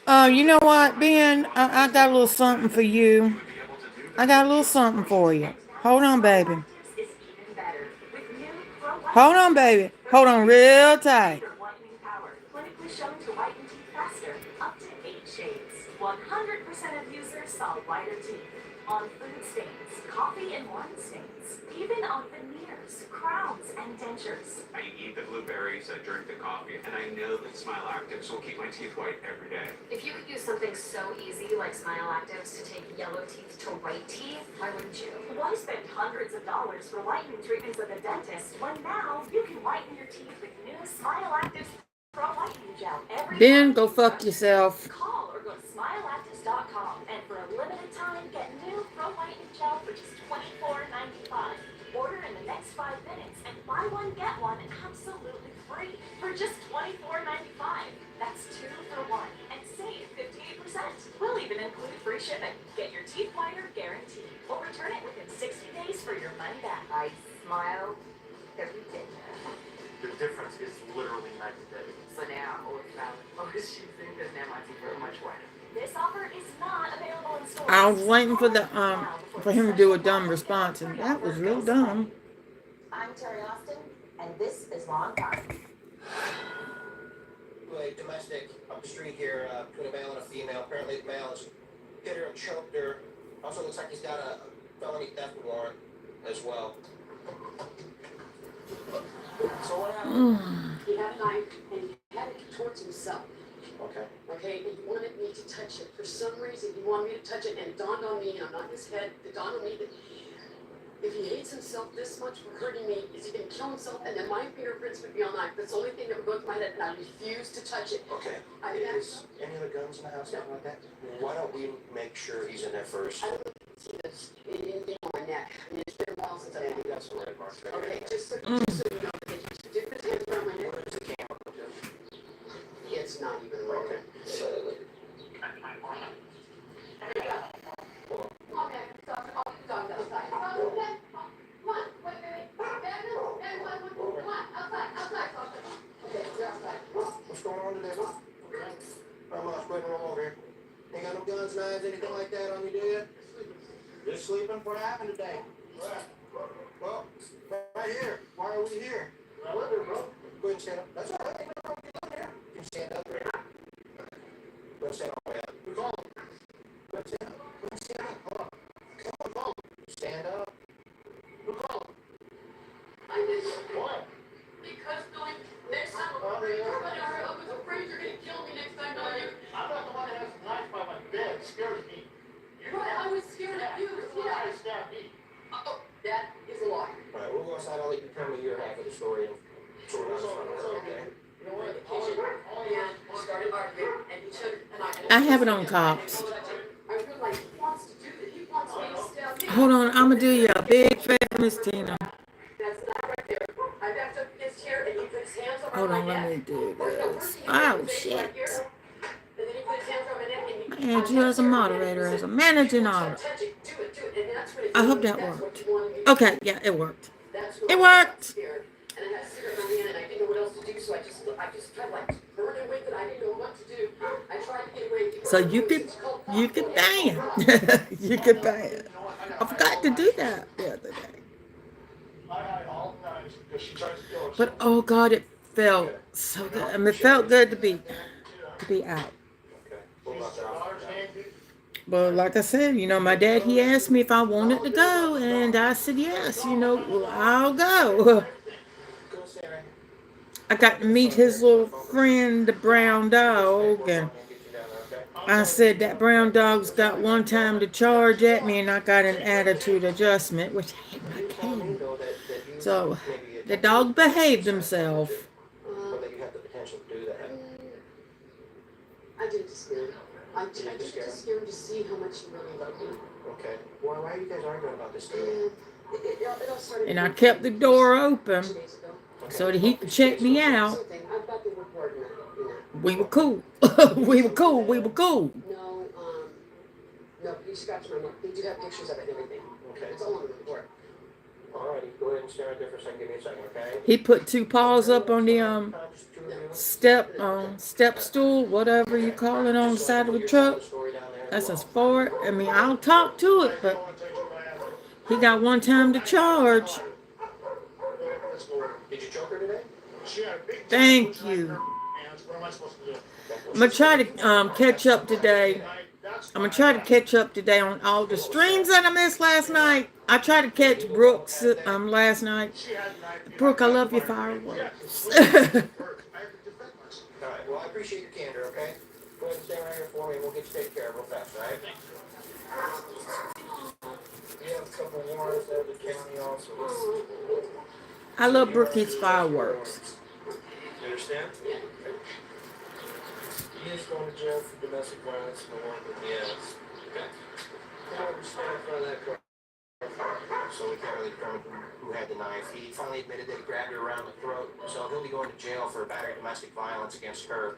Speaker 1: You know what, Ben? I got a little something for you. I got a little something for you. Hold on, baby. Hold on, baby. Hold on real tight.
Speaker 15: Whitening power, clinically shown to whiten teeth faster, up to 8 shades. 100% of users saw whiter teeth on food stains, coffee and wine stains, even on veneers, crowns, and dentures.
Speaker 14: I eat the blueberries, I drink the coffee, and I know that Smile Actives will keep my teeth white every day.
Speaker 8: If you could use something so easy like Smile Actives to take yellow teeth to white teeth, why wouldn't you?
Speaker 15: Why spend hundreds of dollars for whitening treatments at the dentist when now you can whiten your teeth with new Smile Actives Pro Whitening Gel every
Speaker 1: Ben, go fuck yourself.
Speaker 15: Call or go to smileactives.com and for a limited time get new Pro Whitening Gel for just $24.95. Order in the next 5 minutes and buy one get one absolutely free for just $24.95. That's 2 for 1 and save 58%. We'll even include free shipping. Get your teeth whiter guaranteed. Or return it within 60 days for your money back.
Speaker 10: I smile every day.
Speaker 12: The difference is literally night and day.
Speaker 10: So now, old salad. Oh, she's in because now my teeth are much whiter.
Speaker 15: This offer is not available in stores.
Speaker 1: I was waiting for for him to do a dumb response, and that was real dumb.
Speaker 19: I'm Terry Austin, and this is Law and Crime.
Speaker 2: A domestic up the street here between a male and a female. Apparently the male has hit her and choked her. Also looks like he's got a felony theft warrant as well. So what happened?
Speaker 20: He had a knife and he had it towards himself.
Speaker 2: Okay.
Speaker 20: Okay, and he wanted me to touch it. For some reason, he wanted me to touch it, and it dawned on me, and I'm not in his head, it dawned on me that if he hates himself this much for hurting me, is he going to kill himself? And then my fingerprints would be on the knife. That's the only thing that would go through my head, and I refused to touch it.
Speaker 2: Okay. Is any other guns in the house, something like that? Why don't we make sure he's in there first?
Speaker 20: I don't see this in my neck. I mean, it's been a while since I've had
Speaker 2: got some red marks right
Speaker 20: Okay,
Speaker 2: there.
Speaker 20: just so you know, that he did put his hands around my neck.
Speaker 2: Where's the camera?
Speaker 20: It's not even right.
Speaker 2: Okay.
Speaker 20: Okay, so I'll be done outside. Come on, wait. Come on, outside. Okay, we're outside.
Speaker 2: What's going on today? I'm spreading them over here. Ain't got no guns, knives, anything like that on you, do you? Just sleeping? What happened today? Well, right here. Why are we here? I live here, bro. Go ahead and stand up. That's all right. You can stand up. Go ahead and stand all the way up. Who's on? Go ahead and stand up. Go ahead and stand up. Hold on. Come on. Stand up. Who's on?
Speaker 20: I did.
Speaker 2: What?
Speaker 20: Because next time, I was afraid you're going to kill me next time, don't you?
Speaker 12: I'm not the one that has a knife by my bed. It scares me.
Speaker 20: Right, I was scared of you.
Speaker 12: Yeah. I stabbed me.
Speaker 20: Oh, that is a lie.
Speaker 2: All right, we'll go outside. I'll let you tell me your half of the story and sort it out. Okay.
Speaker 20: You know, we're in the kitchen, and we started arguing, and he took a knife.
Speaker 1: I have it on cops.
Speaker 20: I realized he wants to do that. He wants me to stab him.
Speaker 1: Hold on, I'm gonna do you a big favor, Miss Tina.
Speaker 20: That's not right there. I backed up his chair, and he put his hands on
Speaker 1: Hold
Speaker 20: my
Speaker 1: on,
Speaker 20: neck.
Speaker 1: let me do this.
Speaker 20: And then
Speaker 1: Oh,
Speaker 20: he
Speaker 1: shit.
Speaker 20: put his hands on my neck, and he...
Speaker 1: I had you as a moderator, as a managing auditor.
Speaker 20: Touch it, do it, and that's what it
Speaker 1: I hope
Speaker 20: did.
Speaker 1: that
Speaker 20: That's
Speaker 1: worked.
Speaker 20: what you wanted me to
Speaker 1: Okay,
Speaker 20: do.
Speaker 1: yeah, it worked.
Speaker 20: That's what
Speaker 1: It
Speaker 20: I got
Speaker 1: worked.
Speaker 20: scared. And I had a cigarette in my hand, and I didn't know what else to do, so I just tried to like burn and wait, but I didn't know what to do. I tried to get away.
Speaker 1: So you could ban. You could ban. I forgot to do that the other day. But oh God, it felt so good. I mean, it felt good to be out. But like I said, you know, my dad, he asked me if I wanted to go, and I said yes. You know, well, I'll go. I got to meet his little friend, the brown dog, and I said that brown dog's got one time to charge at me, and I got an attitude adjustment, which I hate my cane. So the dog behaved himself.
Speaker 20: I did just scare him. I did just scare him to see how much he really loved me.
Speaker 2: Okay. Well, why are you guys arguing about this today?
Speaker 20: It all started.
Speaker 1: And I kept the door open so that he could check me out.
Speaker 20: I thought they were part in that.
Speaker 1: We were cool. We were cool. We were cool.
Speaker 20: No, you scratched my neck. They do have pictures of it and everything.
Speaker 2: Okay.
Speaker 20: It's all on the report.
Speaker 2: Alrighty, go ahead and stare right there for a second. Give me a second, okay?
Speaker 1: He put 2 paws up on the step stool, whatever you call it, on the side of the truck. That's as far. I mean, I'll talk to it, but he got one time to charge.
Speaker 2: Did you choke her today?
Speaker 1: Thank you. I'm gonna try to catch up today. I'm gonna try to catch up today on all the streams that I missed last night. I tried to catch Brooks last night. Brooke, I love your fireworks.
Speaker 2: Alright, well, I appreciate your candor, okay? Go ahead and stay right here for me, and we'll get you taken care of real fast, alright? We have a couple warrants out of the county also.
Speaker 1: I love Brookie's fireworks.
Speaker 2: You understand? Yeah. He is going to jail for domestic violence and the one with the ass. Okay. Now we stand in front of that car. So we can't really determine who had the knife. He finally admitted that he grabbed her around the throat. So he'll be going to jail for battery domestic violence against her.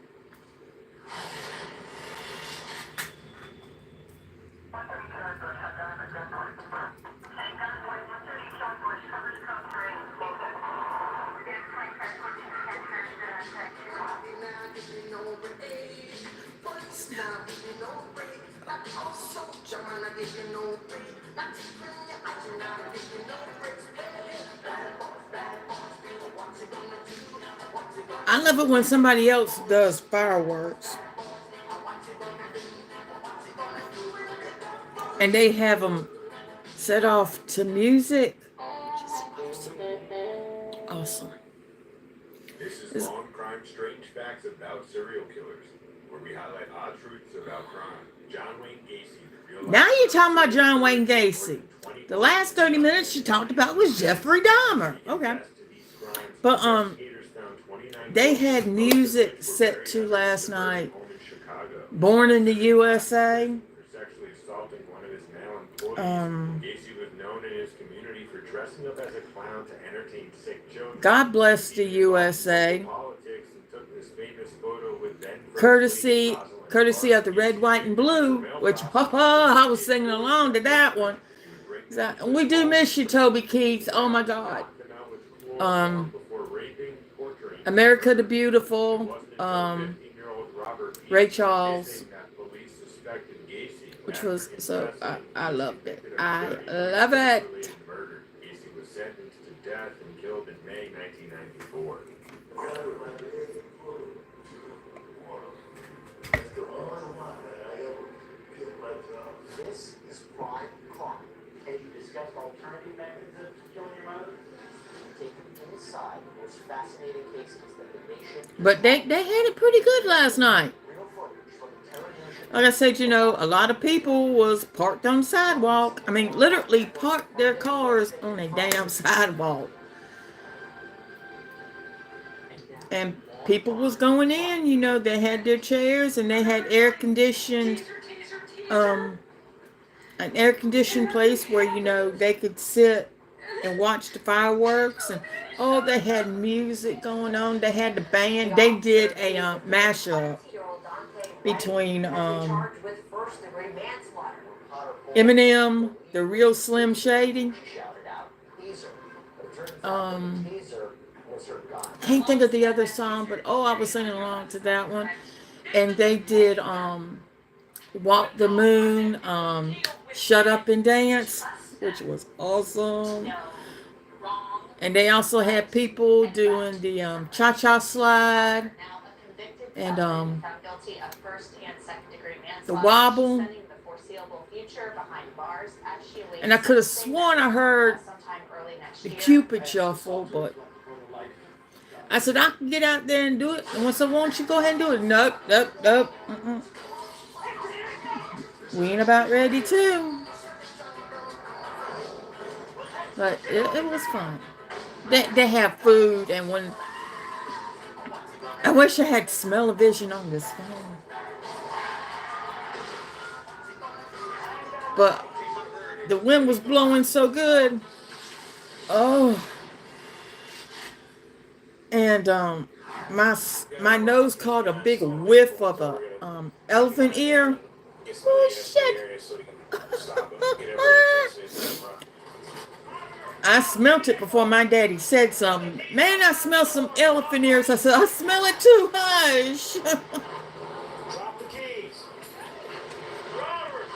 Speaker 1: I love it when somebody else does fireworks. And they have them set off to music. Just awesome. Awesome.
Speaker 21: This is Long Crime Strange Facts About Serial Killers, where we highlight odd truths about crime. John Wayne Gacy, the real
Speaker 1: Now you're talking about John Wayne Gacy. The last 30 minutes you talked about was Jeffrey Dahmer. Okay. But they had music set to last night. Born in the USA.
Speaker 21: Gacy was known in his community for dressing up as a clown to entertain sick children.
Speaker 1: God bless the USA.
Speaker 21: Politics and took this famous photo with then
Speaker 1: Courtesy of the Red, White, and Blue, which I was singing along to that one. We do miss you, Toby Keith. Oh my God. America the Beautiful. Ray Charles. Which was so I loved it. I love it.
Speaker 21: Gacy was sentenced to death and killed in May 1994.
Speaker 2: This is prime crime. Have you discussed alternative methods of killing your mother? Taken inside the most fascinating cases that the nation.
Speaker 1: But they had it pretty good last night. Like I said, you know, a lot of people was parked on the sidewalk. I mean, literally parked their cars on a damn sidewalk. And people was going in, you know, they had their chairs and they had an air-conditioned place where, you know, they could sit and watch the fireworks. And, oh, they had music going on. They had the band. They did a mashup between Eminem, The Real Slim Shady. I can't think of the other song, but oh, I was singing along to that one. and they did Walk the Moon, Shut Up and Dance, which was awesome. And they also had people doing the cha-cha slide and the wobble. And I could have sworn I heard the Cupid shuffle, but I said I can get out there and do it. And when someone wants you go ahead and do it, nope, nope, nope. We ain't about ready to. But it was fun. They have food, and when I wish I had smell-o-vision on this phone, but the wind was blowing so good. Oh, and my nose caught a big whiff of a elephant ear. Oh shit! I smelt it before my daddy said something. Man, I smell some elephant ears. I said, I smell it too. Hush.
Speaker 9: Drop the keys. Robert,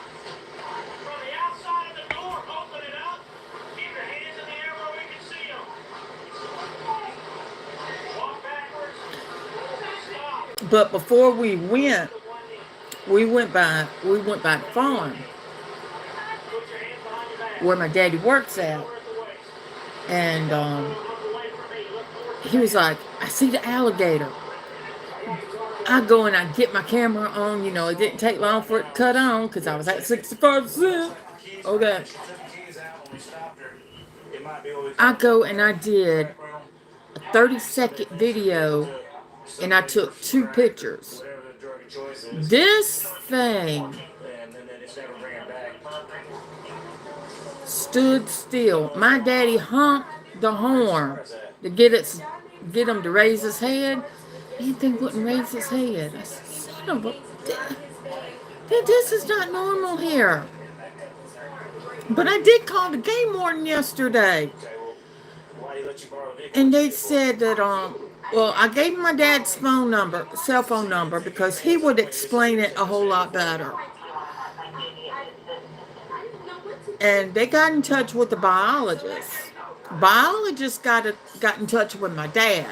Speaker 9: from the outside of the door, open it up. Keep your hands in the air where we can see them. Walk backwards. Stop.
Speaker 1: But before we went by the farm where my daddy works at. And he was like, I see the alligator. I go and I get my camera on. You know, it didn't take long for it to cut on because I was at 65%. Okay. I go and I did a 30-second video and I took 2 pictures. This thing stood still. My daddy honked the horn to get him to raise his head. Anything wouldn't raise his head. I said, son of a... This is not normal here. But I did call the game warden yesterday. And they said that, well, I gave my dad's cell phone number, because he would explain it a whole lot better. And they got in touch with the biologist. Biologist got in touch with my dad.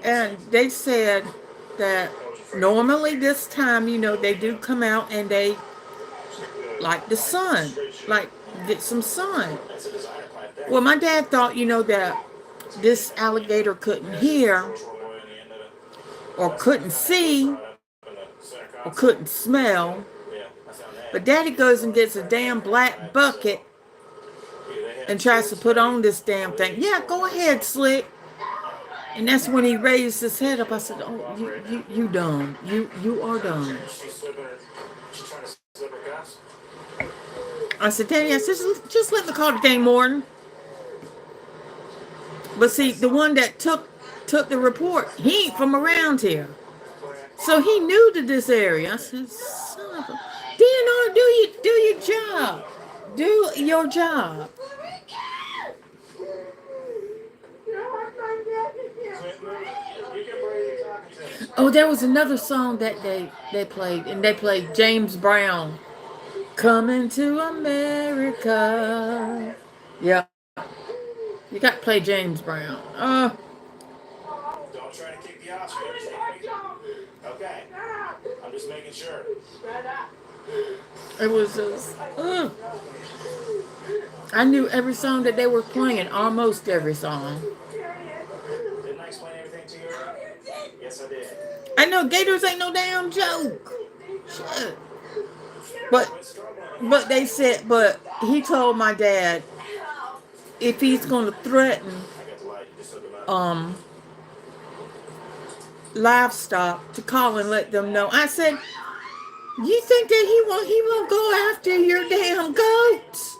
Speaker 1: And they said that normally this time, you know, they do come out and they like the sun, like get some sun. Well, my dad thought, you know, that this alligator couldn't hear or couldn't see or couldn't smell. But daddy goes and gets a damn black bucket and tries to put on this damn thing. Yeah, go ahead, Slick. And that's when he raised his head up. I said, oh, you dumb. You are dumb. I said, Daddy, I said, just let me call the game warden. But see, the one that took the report, he ain't from around here. So he new to this area. I said, son of a... DNR, do your job. Do your job. Oh, there was another song that they played, and they played James Brown, Coming to America. Yeah. You got to play James Brown.
Speaker 9: Don't try to kick the Oscar. Okay. I'm just making sure.
Speaker 1: It was just... I knew every song that they were playing, almost every song.
Speaker 9: Didn't I explain everything to you? Yes, I did.
Speaker 1: I know gators ain't no damn joke. Shit. But they said, but he told my dad if he's going to threaten livestock to call and let them know. I said, you think that he won't go after your damn goats?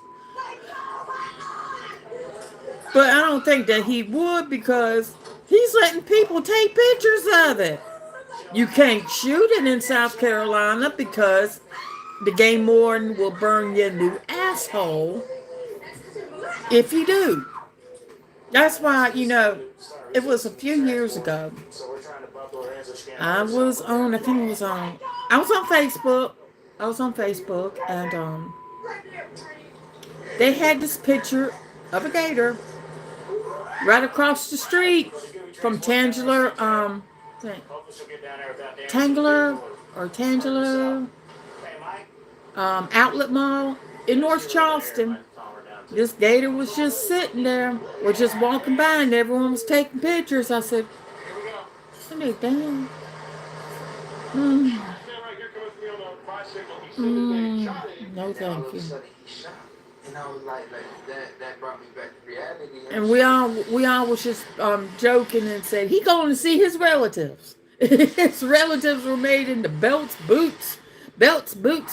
Speaker 1: But I don't think that he would, because he's letting people take pictures of it. You can't shoot it in South Carolina because the game warden will burn your new asshole if you do. That's why, you know, it was a few years ago. I was on, I think it was on, I was on Facebook. I was on Facebook, and they had this picture of a gator right across the street from Tangela, Tangler or Tangela Outlet Mall in North Charleston. This gator was just sitting there. We're just walking by, and everyone was taking pictures. I said, "Are they down?" Mm. No, thank you.
Speaker 2: And I was like that brought me back to reality.
Speaker 1: And we all was just joking and said he going to see his relatives. His relatives were made into belts, boots,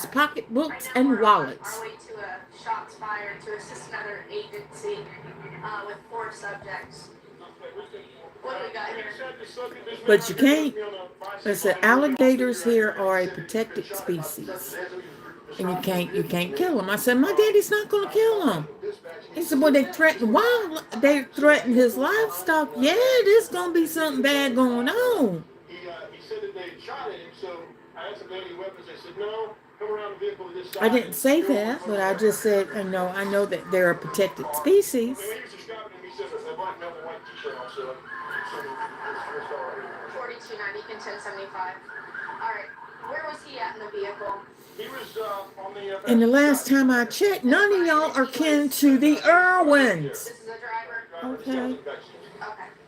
Speaker 1: pocketbooks, and wallets.
Speaker 10: Our way to a shots fired to assist another agency with 4 subjects. What do we got here?
Speaker 1: But you can't. Listen, alligators here are a protected species, and you can't kill them. I said my daddy's not going to kill them. He said, well, they threatened his livestock. Yeah, there's going to be something bad going on.
Speaker 5: He said that they had shot at him, so I asked if they had any weapons. They said, no, come around the vehicle to this side.
Speaker 1: I didn't say that, but I just said, I know that they're a protected species.
Speaker 5: When he was describing him, he said a black male and white t-shirt also.
Speaker 10: $42.90, can 1075. All right, where was he at in the vehicle?
Speaker 5: He was on the.
Speaker 1: And the last time I checked, none of y'all are kin to the Irwins.
Speaker 10: This is a driver.
Speaker 1: Okay.
Speaker 10: Okay.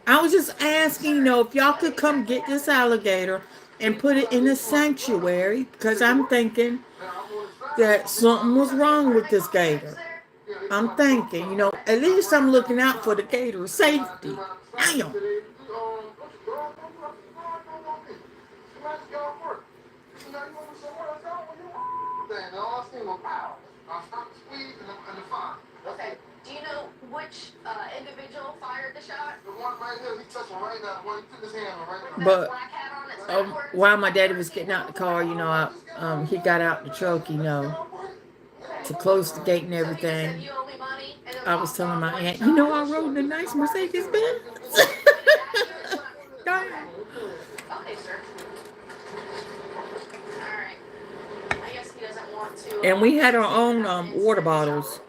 Speaker 1: I was just asking, if y'all could come get this alligator and put it in a sanctuary, because I'm thinking that something was wrong with this gator. I'm thinking, at least I'm looking out for the gator's safety. Damn.
Speaker 10: Okay. Do you know which individual fired the shot?
Speaker 2: The one right here, he touched him right now. The one he put his hand on right now.
Speaker 1: But
Speaker 10: Black hat on, it's backwards.
Speaker 1: while my daddy was getting out the car, he got out the truck, to close the gate and everything.
Speaker 10: You owe me money, and then
Speaker 1: I was telling my aunt, I rode in a nice Mercedes Benz.
Speaker 10: Okay, sir. All right. I guess he doesn't want to.
Speaker 1: And we had our own water bottles.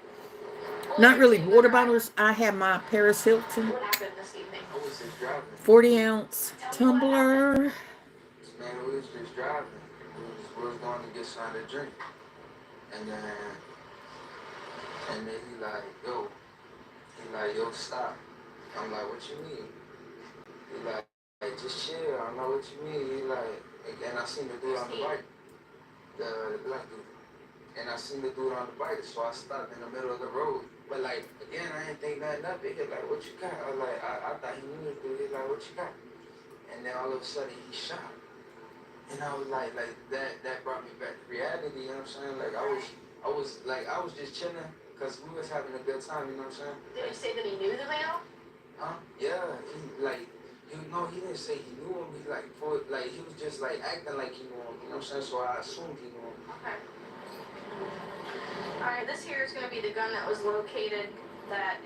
Speaker 1: Not really water bottles. I had my Paris Hilton
Speaker 10: What happened this evening?
Speaker 1: 40-ounce tumbler.
Speaker 2: Man, we was just driving. We was going to get something to drink. And then he like, yo, stop. I'm like, what you mean? He like, just chill. I know what you mean. He like, and I seen the dude on the bike, the black dude. And I seen the dude on the bike, so I stopped in the middle of the road. But like, again, I didn't think nothing of it. He like, what you got? I was like, I thought he knew the dude. He like, what you got? And then all of a sudden he shot. And I was like that brought me back to reality, you know what I'm saying? Like I was just chilling because we was having a good time, you know what I'm saying?
Speaker 10: Did he say that he knew the male?
Speaker 2: Huh? Yeah, he didn't say he knew him. He was just like acting like he knew him, you know what I'm saying? So I assumed he knew him.
Speaker 10: Okay. All right, this here is going to be the gun that was located that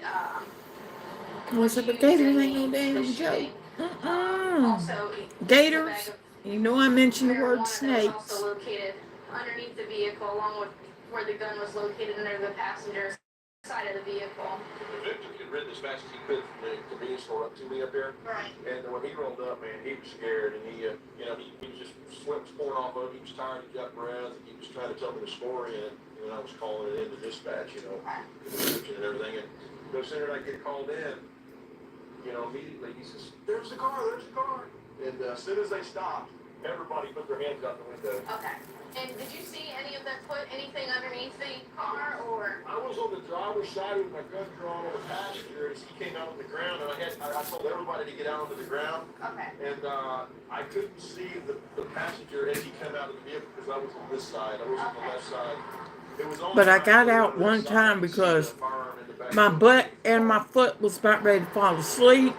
Speaker 1: What's up with gators? Ain't no damn joke.
Speaker 10: also
Speaker 1: Gators. I mentioned the word
Speaker 10: marijuana that was
Speaker 1: snakes.
Speaker 10: also located underneath the vehicle, along with where the gun was located under the passenger side of the vehicle.
Speaker 5: The victim had ridden as fast as he could from the convenience store up to me up there.
Speaker 10: Right.
Speaker 5: And when he rolled up, man, he was scared, and he was just sweat was pouring off of him. He was tired, he got breath, and he was trying to tell me the story, and I was calling it in to dispatch, the description and everything. And no sooner did I get called in, immediately he says, there's the car. And as soon as they stopped, everybody put their hands out the window.
Speaker 10: Okay. And did you see any of them put anything underneath the car, or?
Speaker 5: I was on the driver's side with my gun drawn on the passenger as he came out on the ground, and I told everybody to get out onto the ground.
Speaker 10: Okay.
Speaker 5: And I couldn't see the passenger as he came out of the vehicle because I was on this side. I was on the left side.
Speaker 1: But I got out one time because my butt and my foot was about ready to fall asleep.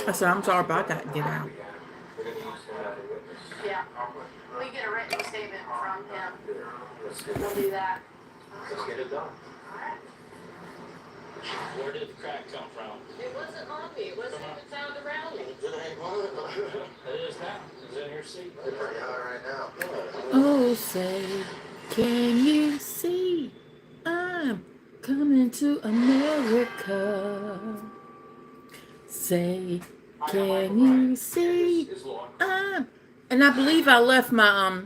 Speaker 1: I said, I'm sorry, but I got to get out.
Speaker 10: Yeah. We get a written statement from him. We'll do that.
Speaker 5: Let's get it done.
Speaker 10: All right.
Speaker 9: Where did the crack come from?
Speaker 20: It wasn't on me. It wasn't even found around me.
Speaker 9: It ain't mine. It is now. It's in your seat.
Speaker 18: They're pretty high right now.
Speaker 1: Oh, say, can you see I'm coming to America? Say, can you see I'm... And I believe I left my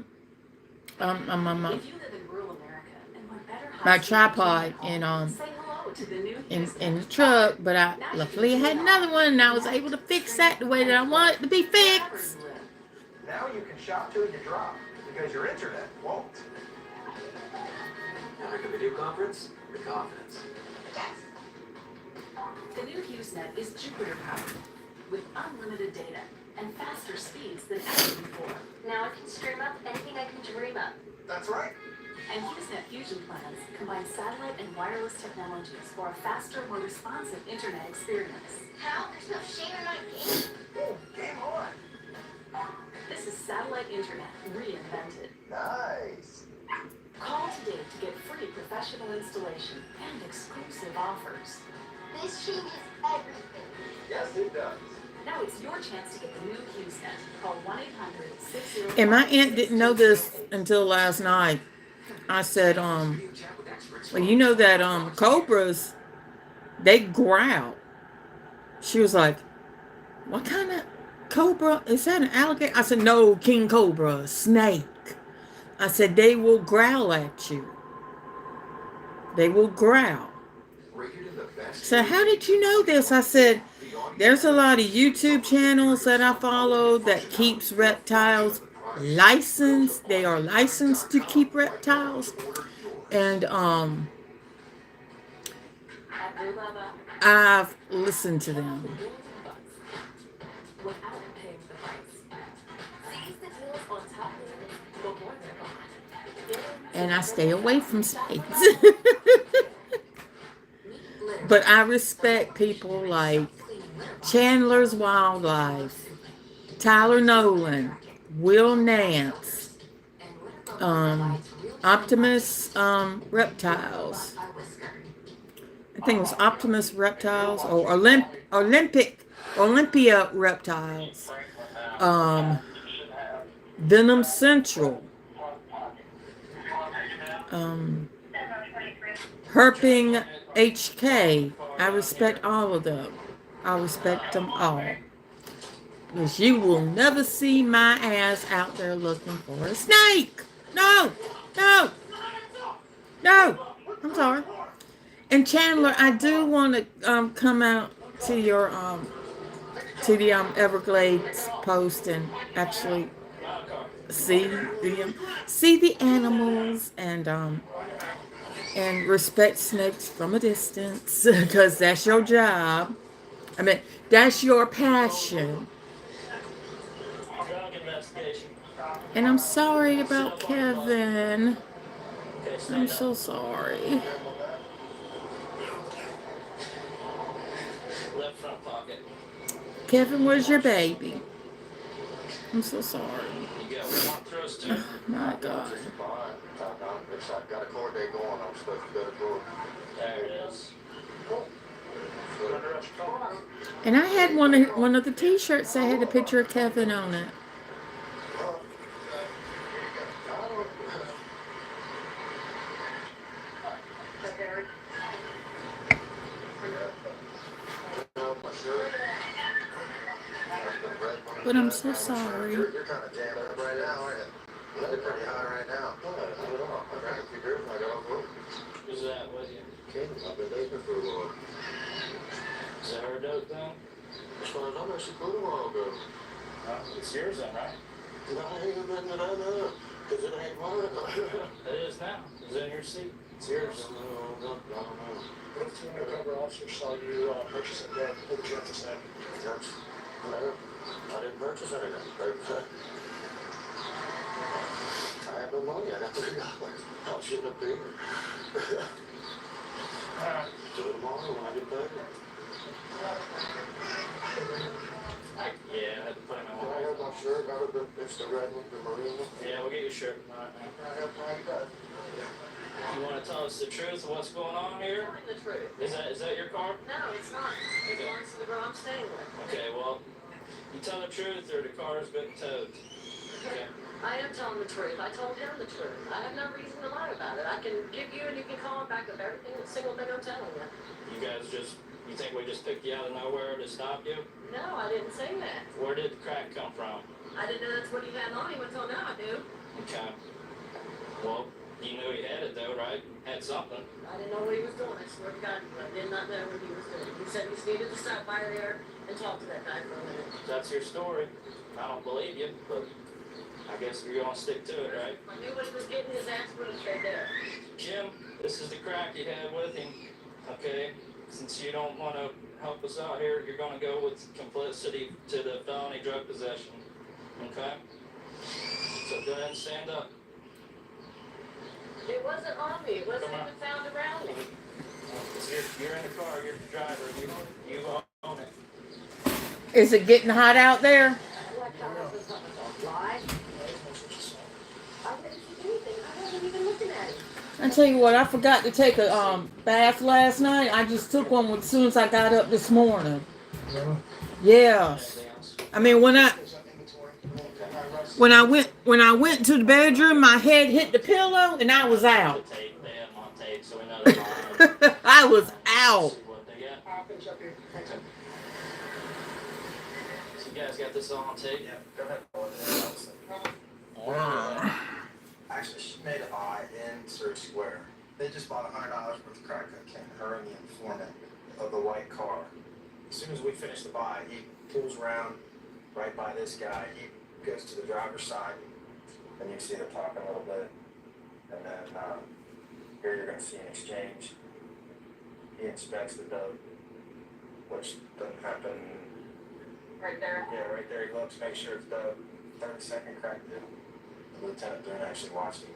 Speaker 8: If you live in rural America and want better
Speaker 1: my
Speaker 8: high-speed
Speaker 1: tripod
Speaker 8: internet, say hello to the new
Speaker 1: in
Speaker 8: HughesNet.
Speaker 1: the truck, but I luckily had another one, and I was able to fix that the way that I want it to be fixed.
Speaker 2: Now you can shop till you drop because your internet won't.
Speaker 14: Having a video conference? With confidence.
Speaker 8: The new HughesNet is Jupiter powered with unlimited data and faster speeds than ever before.
Speaker 10: Now I can stream up anything I can dream up.
Speaker 2: That's right.
Speaker 8: And HughesNet Fusion plans combine satellite and wireless technologies for a faster, more responsive internet experience.
Speaker 10: How? There's no shame in my game.
Speaker 2: Oh, game on.
Speaker 8: This is satellite internet reinvented.
Speaker 2: Nice.
Speaker 8: Call today to get free professional installation and exclusive offers.
Speaker 10: This changes everything.
Speaker 2: Yes, it does.
Speaker 8: Now it's your chance to get the new HughesNet. Call 1-800-60...
Speaker 1: And my aunt didn't know this until last night. I said, well, you know that cobras, they growl. She was like, what kind of cobra? Is that an alligator? I said, no, king cobra, snake. I said, they will growl at you. They will growl. So how did you know this? I said, there's a lot of YouTube channels that I follow that keeps reptiles licensed. They are licensed to keep reptiles. And I've listened to them. And I stay away from snakes. But I respect people like Chandler's Wildlife, Tyler Nolan, Will Nance, Optimus Reptiles. I think it was Optimus Reptiles or Olympia Reptiles. Venom Central. Herping HK. I respect all of them. I respect them all. Because you will never see my ass out there looking for a snake. No. No. No. I'm sorry. And Chandler, I do want to come out to your to the Everglades post and actually see the animals and respect snakes from a distance, because that's your job. I mean, that's your passion. And I'm sorry about Kevin. I'm so sorry.
Speaker 9: Left front pocket.
Speaker 1: Kevin, where's your baby? I'm so sorry.
Speaker 9: You got one crust too.
Speaker 1: Oh, my God.
Speaker 18: I've got a court date going. I'm supposed to go to court.
Speaker 9: There it is.
Speaker 1: And I had one of the T-shirts that had a picture of Kevin on it. But I'm so sorry.
Speaker 18: You're kind of jammed up right now, aren't you? You're pretty high right now. I drank a few beers when I got off work.
Speaker 9: Who's that with you?
Speaker 18: Kidding, I've been dating her for a while.
Speaker 9: Is that her dope thing?
Speaker 18: As far as I know, she quit a while ago.
Speaker 9: It's yours then, right?
Speaker 18: No, I ain't nothing that I know. Because it ain't mine.
Speaker 9: It is now. It's in your seat. It's yours.
Speaker 18: No.
Speaker 5: What if two undercover officers saw you purchasing that? What would you have to say?
Speaker 18: No, I didn't purchase anything. I have no money. I got $3. I shouldn't have paid her. Do it tomorrow when I get paid.
Speaker 9: Yeah, I had to put him in
Speaker 18: Can I have my shirt out of it's the red one, the marine one?
Speaker 9: Yeah, we'll get your shirt. All right, man.
Speaker 18: Can I have mine back?
Speaker 9: You want to talk
Speaker 2: tell us the truth of what's going on here?
Speaker 20: Telling the truth.
Speaker 2: Is that your car?
Speaker 20: No, it's not. It
Speaker 2: Okay.
Speaker 20: belongs to the girl I'm staying with.
Speaker 2: Okay, well, you tell the truth or the car's been towed. Okay.
Speaker 20: I am telling the truth. I told him the truth. I have no reason to lie about it. I can give you and you can call him back of everything, single thing I'm telling you.
Speaker 2: You think we just picked you out of nowhere to stop you?
Speaker 20: No, I didn't say that.
Speaker 2: Where did the crack come from?
Speaker 20: I didn't know that's what he had on him until now I do.
Speaker 2: Okay. Well, you knew he had it though, right? Had something.
Speaker 20: I didn't know what he was doing. I swear to God, I did not know what he was doing. He said he just needed to stop by there and talk to that guy for a minute.
Speaker 2: That's your story. I don't believe you, but I guess you're gonna stick to it, right?
Speaker 20: I knew what he was getting his ass for right there.
Speaker 2: Jim, this is the crack you had with him. Okay? Since you don't want to help us out here, you're gonna go with complicity to the felony drug possession. Okay? So go ahead and stand up.
Speaker 20: It wasn't on me. It wasn't
Speaker 2: Come on.
Speaker 20: even found around me.
Speaker 2: You're in the car, you're the driver, you own it.
Speaker 1: Is it getting hot out there?
Speaker 20: Like how this was something to lie. I didn't see anything. I wasn't even looking at it.
Speaker 1: I tell you what, I forgot to take a bath last night. I just took one as soon as I got up this morning. Yes. I mean, when I went to the bedroom, my head hit the pillow and I was out. I was out.
Speaker 2: So you guys got this all on tape?
Speaker 12: Yeah, go ahead. Actually, she made a buy in Surrey Square. They just bought $100 worth of crack cocaine, her and the informant of the white car. As soon as we finish the buy, he pulls around right by this guy. He goes to the driver's side, and you can see them talking a little bit. And then here you're going to see an exchange. He inspects the dope, which doesn't happen.
Speaker 20: Right there.
Speaker 12: Yeah, right there. He looks, makes sure it's dope. 30-second crack deal. The lieutenant didn't actually watch him,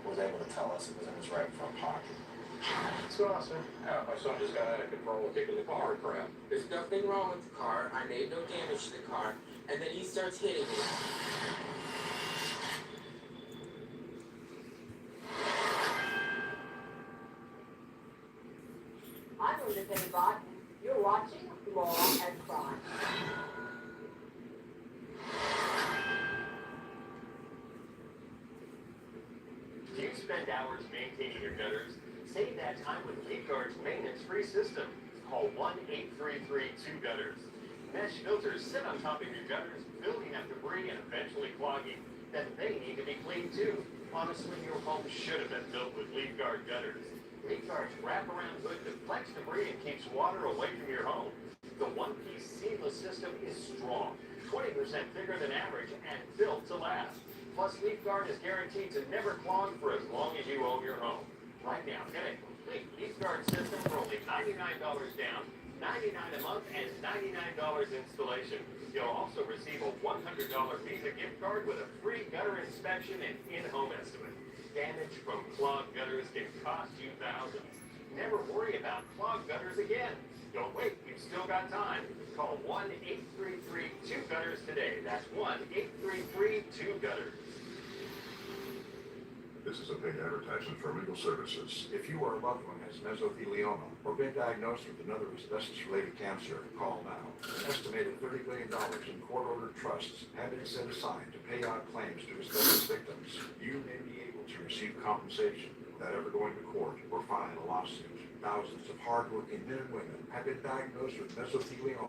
Speaker 12: was able to tell us it was in his right front pocket.
Speaker 3: What's going on, sir? My son just got out of control kicking the car crap.
Speaker 11: There's nothing wrong with the car. I made no damage to the car. And then he starts hitting me.
Speaker 15: I'm Lieutenant Bot. You're watching Law and Crime.
Speaker 9: Do you spend hours maintaining your gutters? Save that time with LeafGuard's maintenance-free system. Call 1-833-2-GUTTERS. Mesh filters sit on top of your gutters, building up debris and eventually clogging. Then they need to be cleaned too. Honestly, your home should have been built with LeafGuard gutters. LeafGuard's wraparound hood deflects debris and keeps water away from your home. The one-piece seamless system is strong, 20% thicker than average, and built to last. Plus, LeafGuard is guaranteed to never clog for as long as you own your home. Right now, get a complete LeafGuard system for only $99 down, $99 a month, and $99 installation. You'll also receive a $100 Visa gift card with a free gutter inspection and in-home estimate. Damage from clogged gutters can cost you thousands. Never worry about clogged gutters again. Don't wait, you've still got time. Call 1-833-2-GUTTERS today. That's 1-833-2-GUTTERS.
Speaker 6: This is a paid advertisement for legal services. If you or a loved one has mesothelioma or been diagnosed with another asbestos-related cancer, call now. An estimated $30 billion in court-ordered trusts have been set aside to pay out claims to asbestos victims. You may be able to receive compensation without ever going to court or filing a lawsuit. Thousands of hardworking men and women have been diagnosed with mesothelioma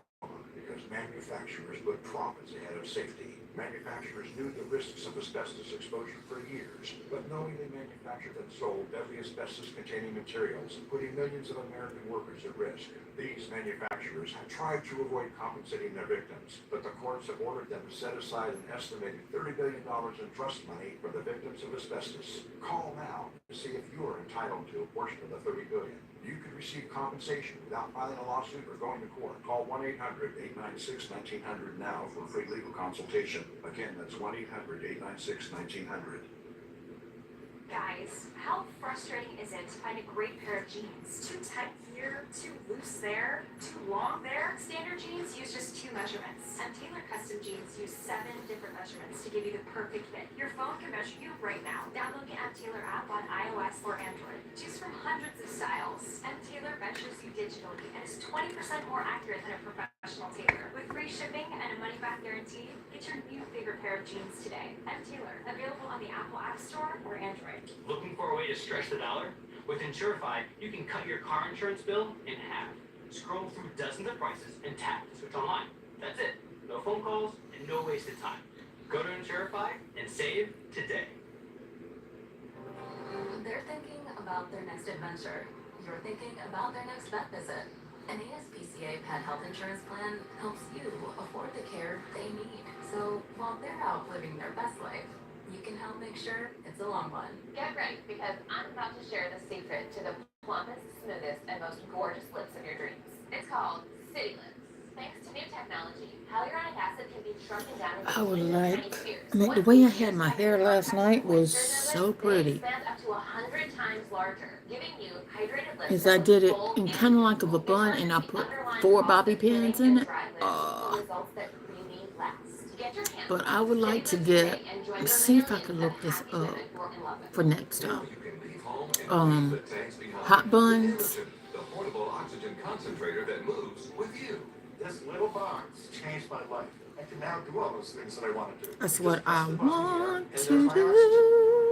Speaker 6: because manufacturers put profits ahead of safety. Manufacturers knew the risks of asbestos exposure for years, but knowingly manufactured and sold deadly asbestos-containing materials, putting millions of American workers at risk. These manufacturers have tried to avoid compensating their victims, but the courts have ordered them to set aside an estimated $30 billion in trust money for the victims of asbestos. Call now to see if you are entitled to a portion of the $30 billion. You could receive compensation without filing a lawsuit or going to court. Call 1-800-896-1900 now for a free legal consultation. Again, that's 1-800-896-1900.
Speaker 10: Guys, how frustrating is it to find a great pair of jeans? Too tight here, too loose there, too long there? Standard jeans use just 2 measurements, and Tailor Custom Jeans use 7 different measurements to give you the perfect fit. Your phone can measure you right now. Download the Tailor app on iOS or Android. Choose from
Speaker 15: hundreds of styles. M. Taylor measures you digitally and is 20% more accurate than a professional tailor. With free shipping and a money-back guarantee, get your new favorite pair of jeans today. M. Taylor, available on the Apple App Store or Android.
Speaker 9: Looking for a way to stretch the dollar? With Insurify, you can cut your car insurance bill in half. Scroll through dozens of prices and tap to switch online. That's it. No phone calls and no wasted time. Go to Insurify and save today.
Speaker 8: They're thinking about their next adventure. You're thinking about their next vet visit. An ASPCA pet health insurance plan helps you afford the care they need. So while they're out living their best life, you can help make sure it's a long one.
Speaker 10: Get ready, because I'm about to share the secret to the plumpest, smoothest, and most gorgeous lips of your dreams. It's called City Lips. Thanks to new technology, hyaluronic acid can be shrunken down into
Speaker 1: I would
Speaker 10: tiny
Speaker 1: like,
Speaker 10: spheres.
Speaker 1: I mean, the way I had my hair last night was so pretty.
Speaker 10: They expand up to 100 times larger, giving you hydrated lips.
Speaker 1: Is I did it in kind of like of a bun, and I put 4 bobby pins in it. But I would like to get, see if I could look this up for next time. Hot buns.
Speaker 6: The portable oxygen concentrator that moves with you.
Speaker 5: This little box changed my life. I can now do all those things that I want to do.
Speaker 1: That's what I want to do.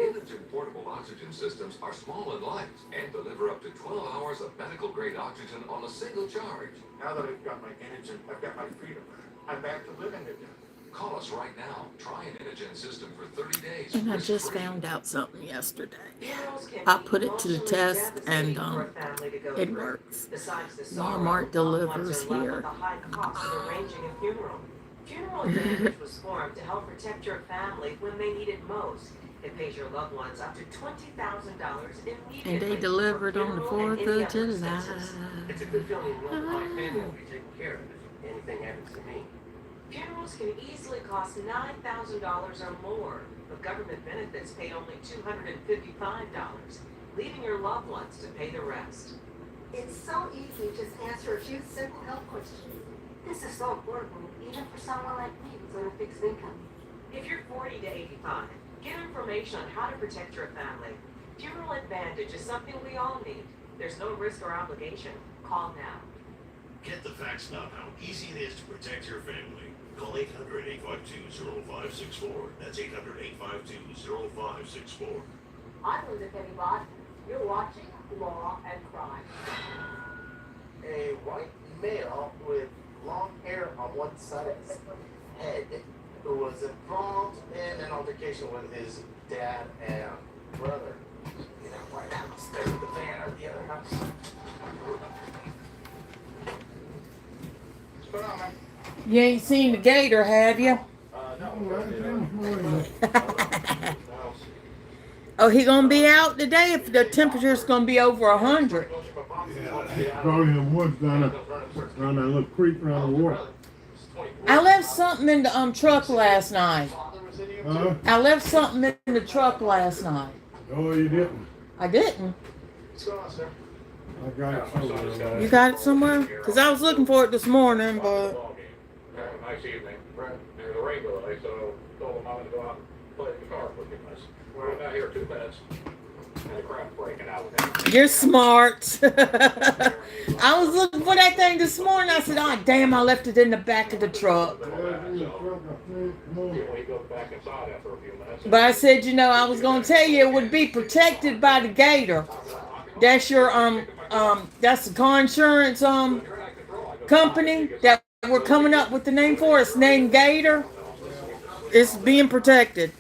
Speaker 6: Inogen portable oxygen systems are small and light and deliver up to 12 hours of medical grade oxygen on a single charge.
Speaker 5: Now that I've got my Inogen, I've got my freedom. I'm back to living again.
Speaker 6: Call us right now. Try an Inogen system for 30 days.
Speaker 1: And I just found out something yesterday. I put it to the test, and it works. Walmart delivers here.
Speaker 7: Funeral Advantage was formed to help protect your family when they need it most. It pays your loved ones up to $20,000 immediately.
Speaker 1: And they delivered on the 4th of July.
Speaker 9: It's a good feeling knowing my family will be taken care of if anything happens to me.
Speaker 7: Funerals can easily cost $9,000 or more, but government benefits pay only $255, leaving your loved ones to pay the rest.
Speaker 16: It's so easy. Just answer a few simple health questions. This is so affordable, even for someone like me who's on a fixed income.
Speaker 7: If you're 40 to 85, get information on how to protect your family. Funeral Advantage is something we all need. There's no risk or obligation. Call now.
Speaker 17: Get the facts about how easy it is to protect your family. Call 800-852-0564. That's 800-852-0564.
Speaker 19: I'm Linda Penny Bott. You're watching Law and Crime.
Speaker 12: A white male with long hair on one side of his head who was involved in an altercation with his dad and brother in a White House. There with the van or the other house. What's going on, man?
Speaker 1: You ain't seen the gator, have you?
Speaker 12: No.
Speaker 1: Oh, he gonna be out today if the temperature's gonna be over 100.
Speaker 22: Yeah, probably him once down that little creek around the water.
Speaker 1: I left something in the truck last night.
Speaker 22: Huh?
Speaker 1: I left something in the truck last night.
Speaker 22: Oh, you didn't?
Speaker 1: I didn't.
Speaker 12: What's going on, sir?
Speaker 22: I got it somewhere.
Speaker 1: You got it somewhere? Because I was looking for it this morning, but...
Speaker 9: Nice evening. There's a rain delay, so told them I would go out and play the car for a few minutes. We're about here 2 minutes. And the crap's breaking out with him.
Speaker 1: You're smart. I was looking for that thing this morning. I said, oh, damn, I left it in the back of the truck. But I said, you know, I was going to tell you it would be protected by the gator. That's your, that's the car insurance, company that we're coming up with the name for. It's named Gator. It's being protected.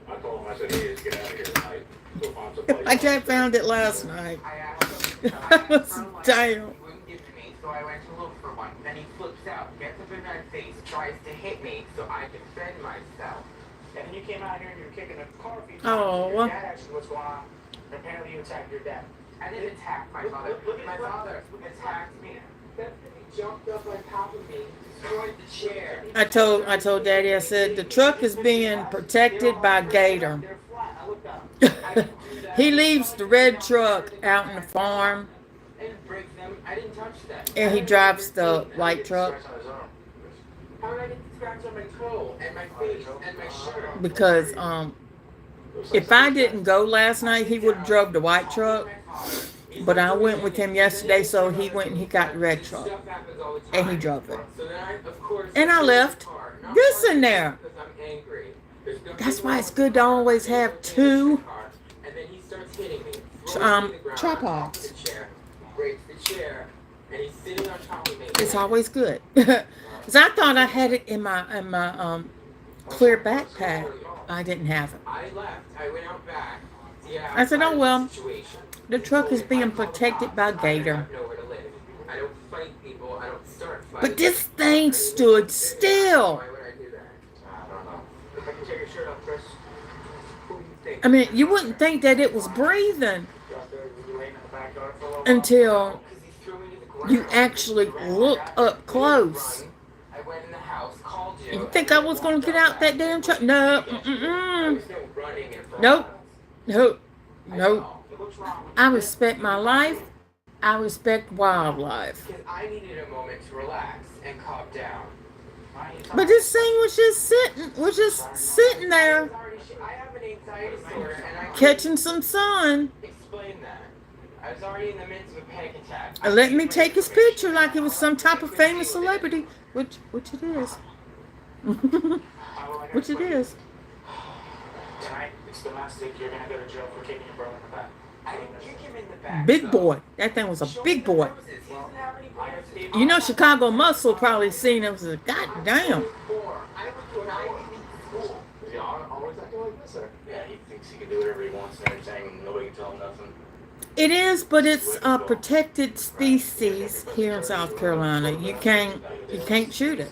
Speaker 9: I told him, I said, hey, get out of here tonight. Go find some place.
Speaker 1: I just found it last night. I was down.
Speaker 11: So I went to look for one. Then he flips out, gets up in my face, tries to hit me so I defend myself.
Speaker 12: And then you came out here and you were kicking a car feet.
Speaker 1: Oh.
Speaker 12: Your dad actually, what's going on? Apparently you attacked your dad.
Speaker 11: I didn't attack my father. My father attacked me. He jumped up on top of me, destroyed the chair.
Speaker 1: I told Daddy, I said, the truck is being protected by Gator. He leaves the red truck out in the farm.
Speaker 11: I didn't break them. I didn't touch them.
Speaker 1: And he drives the white truck.
Speaker 11: How did I get the scratch on my toe and my face and my shirt?
Speaker 1: Because if I didn't go last night, he would have drove the white truck. But I went with him yesterday, so he went and he got the red truck.
Speaker 11: Stuff happens all the time.
Speaker 1: And he drove it.
Speaker 11: So then I, of course,
Speaker 1: And I left this in there.
Speaker 11: because I'm angry.
Speaker 1: That's why it's good to always have two
Speaker 11: And then he starts hitting me.
Speaker 1: tripods.
Speaker 11: The chair, breaks the chair, and he's sitting on top of me.
Speaker 1: It's always good. Because I thought I had it in my clear backpack. I didn't have it.
Speaker 11: I left. I went out back.
Speaker 1: I said, oh well, the truck is being protected by Gator.
Speaker 11: I don't fight people. I don't start fights.
Speaker 1: But this thing stood still.
Speaker 11: Why would I do that? I don't know. If I can take your shirt off, Chris. Who do you think?
Speaker 1: I mean, you wouldn't think that it was breathing until you actually look up close.
Speaker 11: I went in the house, called you.
Speaker 1: You think I was going to get out that damn truck? No. Nope. Nope. Nope. I respect my life. I respect wildlife.
Speaker 11: Because I needed a moment to relax and calm down.
Speaker 1: But this thing was just sitting there,
Speaker 11: I have an anxiety disorder and I
Speaker 1: catching some sun.
Speaker 11: explain that. I was already in the midst of a panic attack.
Speaker 1: And let me take his picture like it was some type of famous celebrity, which it is. Which it is.
Speaker 11: Tonight, it's domestic. You're gonna go to jail for kicking your brother in the back. I didn't kick him in the back.
Speaker 1: Big boy. That thing was a big boy. You know, Chicago Muscle probably seen him and said, God damn.
Speaker 12: Yeah, he thinks he can do whatever he wants and everything, and nobody can tell him nothing.
Speaker 1: It is, but it's a protected species here in South Carolina. You can't shoot it.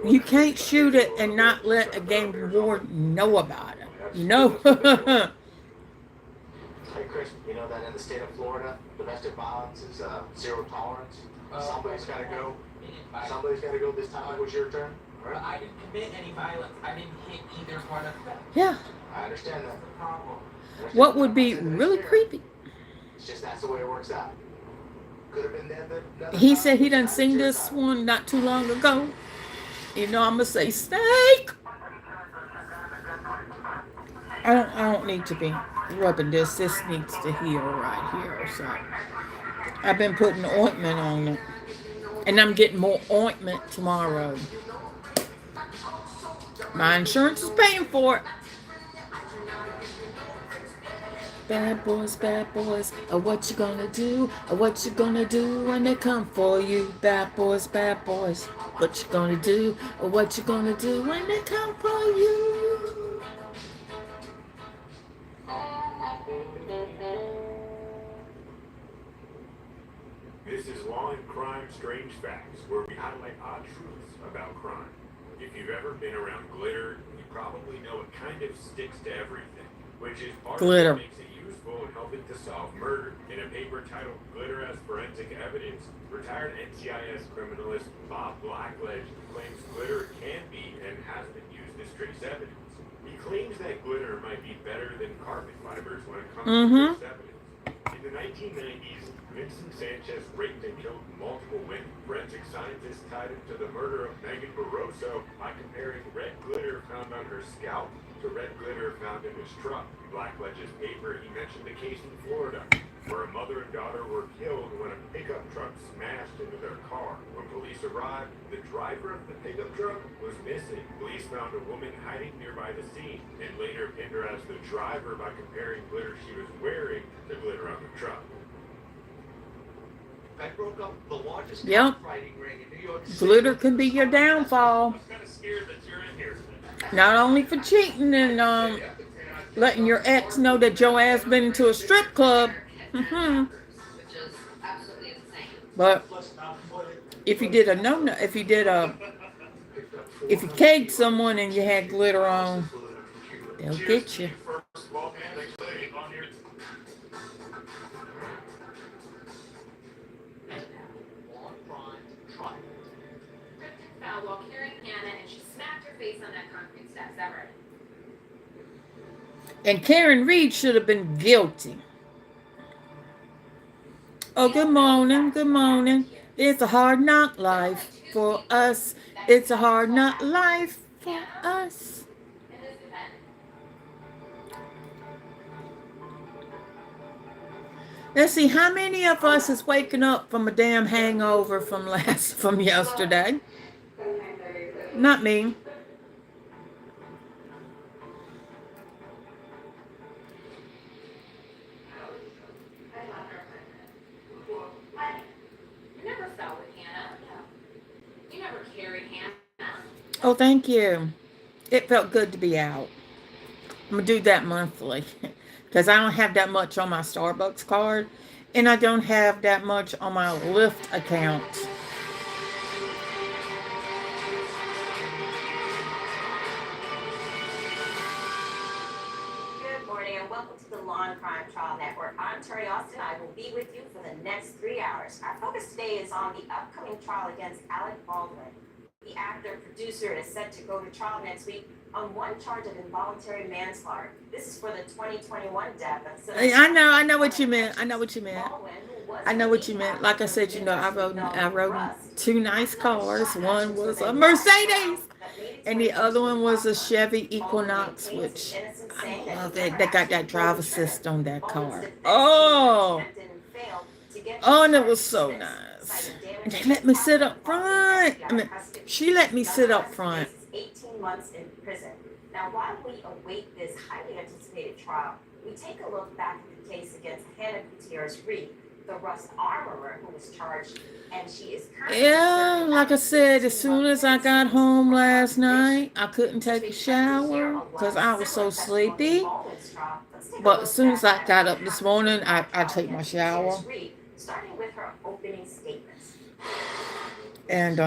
Speaker 1: You can't shoot it and not let a game warden know about it. You know?
Speaker 12: Hey Chris, you know that in the state of Florida, domestic violence is zero tolerance. Somebody's got to go. Somebody's got to go. This time it was your turn.
Speaker 11: Right? I didn't commit any violence. I didn't hit either one of them.
Speaker 1: Yeah.
Speaker 12: I understand that.
Speaker 1: What would be really creepy?
Speaker 12: It's just that's the way it works out. Could have been that.
Speaker 1: He said he done seen this one not too long ago. You know, I'm gonna say snake. I don't need to be rubbing this. This needs to heal right here. So I've been putting ointment on it, and I'm getting more ointment tomorrow. My insurance is paying for it. Bad boys, what you gonna do? What you gonna do when they come for you? Bad boys, what you gonna do? What you gonna do when they come for you?
Speaker 21: This is Law and Crime Strange Facts, where we highlight odd truths about crime. If you've ever been around glitter, you probably know it kind of sticks to everything, which is part of what makes it useful in helping to solve murder. In a paper titled Glitter as Forensic Evidence, retired NCIS criminalist Bob Blackledge claims glitter can be and has been used as trace evidence. He claims that glitter might be better than carbon fibers when it comes to trace evidence. In the 1990s, Vincent Sanchez raped and killed multiple women. Forensic scientists tied him to the murder of Megan Barroso by comparing red glitter found on her scalp to red glitter found in his truck. Blackledge's paper, he mentioned a case in Florida where a mother and daughter were killed when a pickup truck smashed into their car. When police arrived, the driver of the pickup truck was missing. Police found a woman hiding nearby the scene and later pinned her as the driver by comparing glitter she was wearing to glitter on the truck.
Speaker 12: I broke up the largest
Speaker 1: fighting
Speaker 12: ring in New York City.
Speaker 1: Glitter can be your downfall. Not only for cheating and letting your ex know that your ass been into a strip club. But if you did if you kegged someone and you had glitter on, they'll get you.
Speaker 10: While carrying Hannah, and she smacked her face on that concrete steps. That right?
Speaker 1: And Karen Reed should have been guilty. Oh, good morning, good morning. It's a hard knock life for us. It's a hard knock life for us. Let's see, how many of us is waking up from a damn hangover from yesterday? Not me.
Speaker 10: You never fell with Hannah. You never carried Hannah.
Speaker 1: Oh, thank you. It felt good to be out. I'm gonna do that monthly because I don't have that much on my Starbucks card, and I don't have that much on my Lyft account.
Speaker 4: Good morning and welcome to the Law and Crime Trial Network. I'm Terry Austin. I will be with you for the next 3 hours. Our focus today is on the upcoming trial against Alec Baldwin. The actor, producer, is set to go to trial next week on one charge of involuntary manslaughter. This is for the 2021 death of
Speaker 1: I know what you meant. I know what you meant. I know what you meant. Like I said, I rode two nice cars. One was a Mercedes, and the other one was a Chevy Equinox, which I love it. They got that driver assist on that car. Oh, and it was so nice. And they let me sit up front. I mean, she let me sit up front.
Speaker 4: 18 months in prison. Now, while we await this highly anticipated trial, we take a look back at the case against Hannah Gutierrez-Reed, the Rust armorer who was charged, and she is currently
Speaker 1: Yeah, like I said, as soon as I got home last night, I couldn't take a shower because I was so sleepy. But as soon as I got up this morning, I take my shower.
Speaker 4: Starting with her opening statements.
Speaker 1: And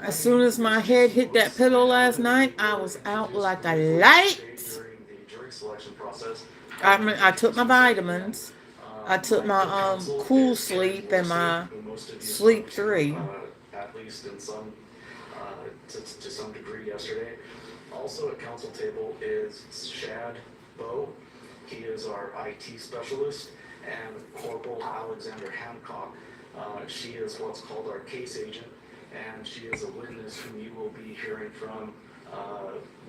Speaker 1: as soon as my head hit that pillow last night, I was out like a light. I took my vitamins. I took my cool sleep and my sleep 3.
Speaker 14: At least in some to some degree yesterday. Also at council table is Shad Bowe. He is our IT specialist, and Corporal Alexander Hancock. She is what's called our case agent, and she is a witness whom you will be hearing from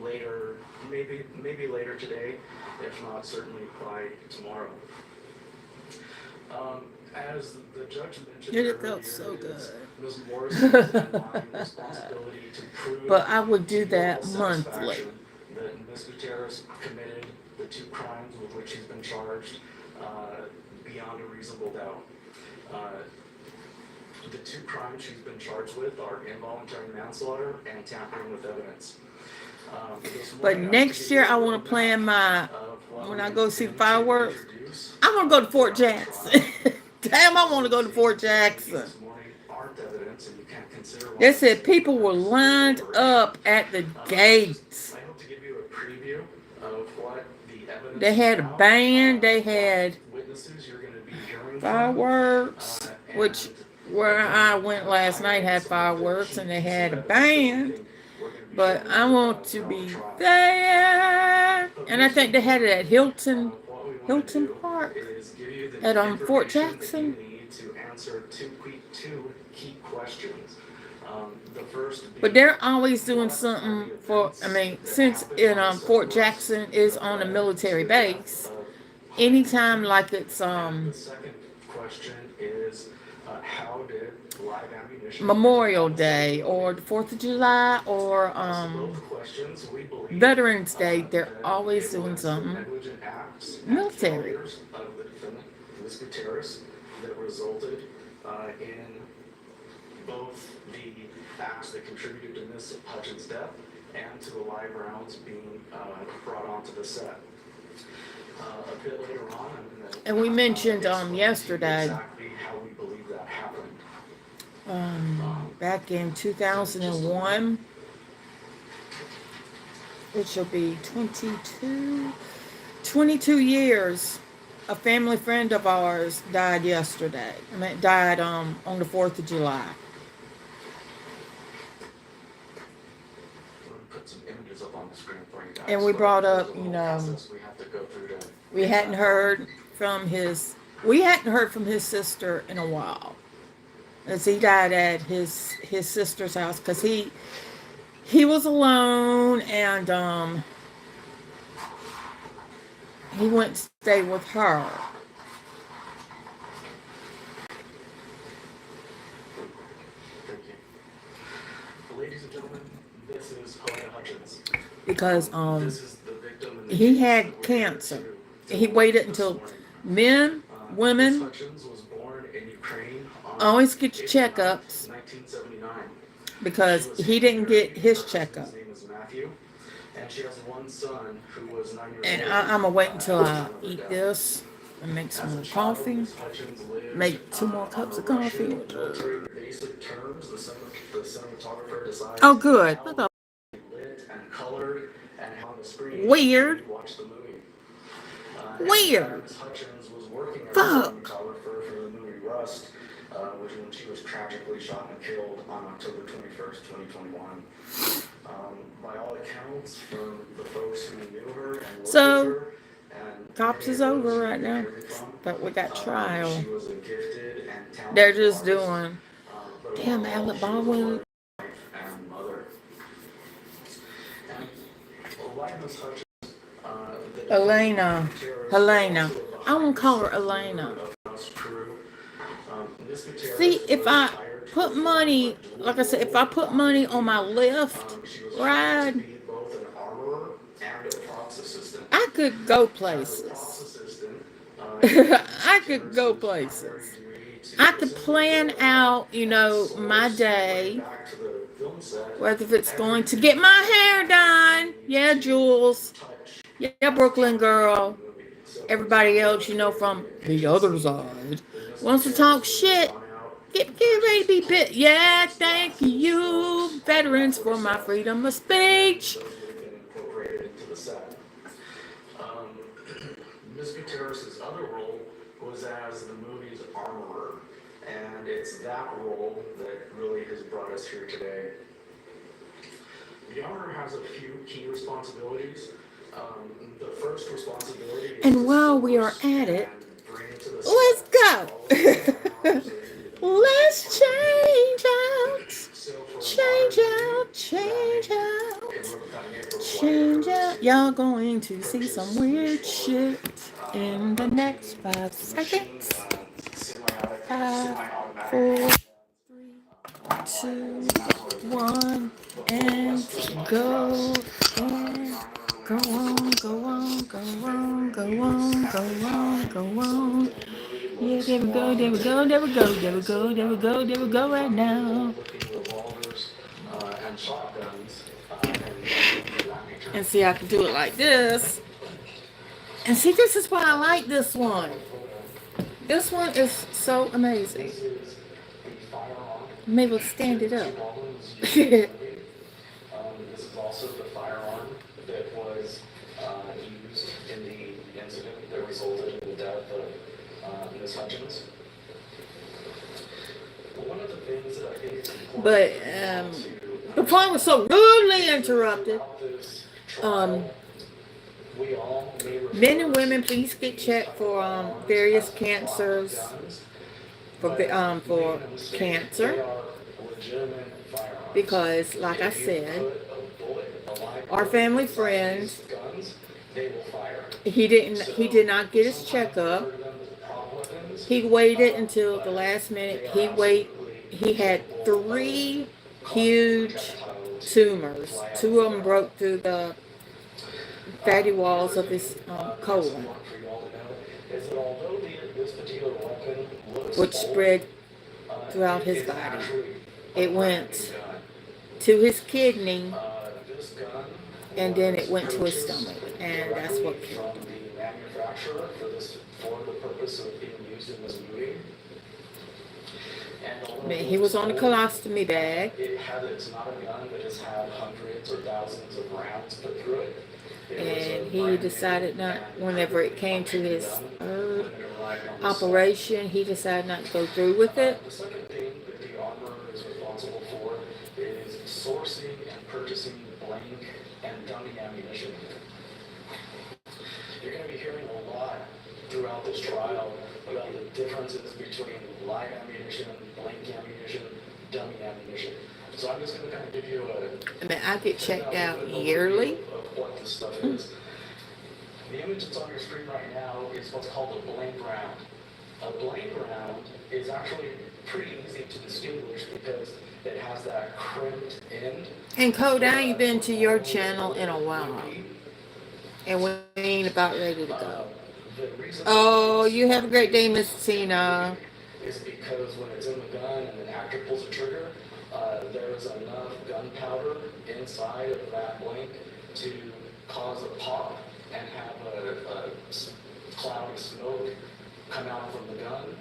Speaker 14: later, maybe later today, if not certainly by tomorrow. As the judge mentioned earlier,
Speaker 1: It felt so good.
Speaker 14: Ms. Morrison's underlying responsibility to prove
Speaker 1: But I would do that monthly.
Speaker 14: That Ms. Gutierrez committed the 2 crimes with which she's been charged beyond a reasonable doubt. The 2 crimes she's been charged with are involuntary manslaughter and tampering with evidence.
Speaker 1: But next year I want to plan when I go see the fireworks, I want to go to Fort Jackson. Damn, I want to go to Fort Jackson. They said people were lined up at the gates. They had a band, they had fireworks, which where I went last night had fireworks, and they had a band. But I want to be there. And I think they had it at Hilton Park at Fort Jackson.
Speaker 14: To answer two key questions.
Speaker 1: But they're always doing something since Fort Jackson is on a military base, anytime like it's
Speaker 14: The second question is how did live ammunition
Speaker 1: Memorial Day or the 4th of July or Veterans Day, they're always doing something military.
Speaker 14: Ms. Gutierrez that resulted in both the acts that contributed to Ms. Hutchins' death and to the live rounds being brought onto the set. A bit later on,
Speaker 1: And we mentioned yesterday,
Speaker 14: exactly how we believe that happened.
Speaker 1: back in 2001, which will be 22 years. A family friend of ours died yesterday. Died on the 4th of July.
Speaker 14: Put some images up on the screen for you guys.
Speaker 1: And we brought up,
Speaker 14: we have to go through to
Speaker 1: we hadn't heard from his sister in a while, as he died at his sister's house because he was alone, and He went to stay with her.
Speaker 14: Thank you. Ladies and gentlemen, this is Helena Hutchins.
Speaker 1: Because
Speaker 14: This is the victim in the
Speaker 1: he
Speaker 14: case
Speaker 1: had
Speaker 14: that we're
Speaker 1: cancer.
Speaker 14: here to
Speaker 1: He waited
Speaker 14: this
Speaker 1: until
Speaker 14: morning.
Speaker 1: men,
Speaker 14: Ms.
Speaker 1: women
Speaker 14: Hutchins was born in Ukraine on
Speaker 1: always get your
Speaker 14: April 9th,
Speaker 1: checkups
Speaker 14: 1979.
Speaker 1: because
Speaker 14: She was
Speaker 1: he didn't
Speaker 14: married.
Speaker 1: get his
Speaker 14: Her
Speaker 1: checkup.
Speaker 14: husband's name is Matthew, and she has one son who was 9 years
Speaker 1: And
Speaker 14: old.
Speaker 1: I'm gonna wait until
Speaker 14: at the
Speaker 1: I
Speaker 14: time of her
Speaker 1: eat
Speaker 14: death.
Speaker 1: this and make
Speaker 14: As
Speaker 1: some
Speaker 14: a
Speaker 1: more
Speaker 14: child,
Speaker 1: coffee.
Speaker 14: Ms. Hutchins lived
Speaker 1: Make 2 more
Speaker 14: on
Speaker 1: cups
Speaker 14: a
Speaker 1: of coffee.
Speaker 14: Russian military basic terms. The cinematographer decides
Speaker 1: Oh, good.
Speaker 14: how lit and colored and how on the screen
Speaker 1: Weird.
Speaker 14: when you watch the movie.
Speaker 1: Weird.
Speaker 14: Ms. Hutchins was working as a
Speaker 1: Fuck.
Speaker 14: cinematographer for the movie Rust, which when she was tragically shot and killed on October 21st, 2021. By all accounts, from the folks who knew her and worked with
Speaker 1: So,
Speaker 14: her, and
Speaker 1: cops is over right now. But we got trial.
Speaker 14: she was a gifted and talented
Speaker 1: They're just
Speaker 14: artist,
Speaker 1: doing.
Speaker 14: but
Speaker 1: Damn,
Speaker 14: above all,
Speaker 1: Alec
Speaker 14: she was a
Speaker 1: Baldwin.
Speaker 14: wife and mother. And like Ms. Hutchins,
Speaker 1: Elena. Helena. I won't call her Elena. See, if I put money, like I said, if I put money on my left ride, I could go places. I could go places. I could plan out, my day, whether if it's going to get my hair done. Yeah, Jules. Yeah, Brooklyn girl. Everybody else, from the other side, wants to talk shit. Get ready to be bit. Yeah, thank you, veterans, for my freedom of speech.
Speaker 14: Ms. Gutierrez's other role was as the movie's armorer, and it's that role that really has brought us here today. The armorer has a few key responsibilities. The first responsibility is
Speaker 1: and while we are at it, let's go. Let's change out. Change out. Change out. Change out. Y'all going to see some weird shit in the next 5 seconds. 5, 4, 3, 2, 1, and go. And go on, go on, go on, go on, go on, go on. Yeah, there we go, there we go, there we go, there we go, there we go, there we go right now. And see, I can do it like this. And see, this is why I like this one. This one is so amazing. I'm able to stand it up.
Speaker 14: This is also the firearm that was used in the incident that resulted in the death of Ms. Hutchins. One of the things that I think is important.
Speaker 1: But before I was so rudely interrupted, men and women, please get checked for various cancers. For cancer, because like I said, our family friend, he did not get his checkup. He waited until the last minute. He had 3 huge tumors. 2 of them broke through the fatty walls of his colon, which spread throughout his body. It went to his kidney, and then it went to his stomach, and that's what killed him. He was on a colostomy bag.
Speaker 14: It's not a gun that has had hundreds or thousands of rounds put through it.
Speaker 1: And he decided not, whenever it came to his operation, he decided not to go through with it.
Speaker 14: The second thing that the armorer is responsible for is sourcing and purchasing blank and dummy ammunition. You're going to be hearing a lot throughout this trial about the differences between live ammunition, blank ammunition, dummy ammunition. So I'm just going to kind of give you
Speaker 1: I get checked out yearly.
Speaker 14: of what this stuff is.
Speaker 3: The image that's on your screen right now is what's called a blank round. A blank round is actually pretty easy to distinguish because it has that crimped end.
Speaker 1: And Code, I ain't been to your channel in a while. And we ain't about ready to go. Oh, you have a great day, Miss Tina.
Speaker 3: Is because when it's in the gun and an actor pulls a trigger, there's enough gunpowder inside of that blank to cause a pop and have a cloud of smoke come out from the gun,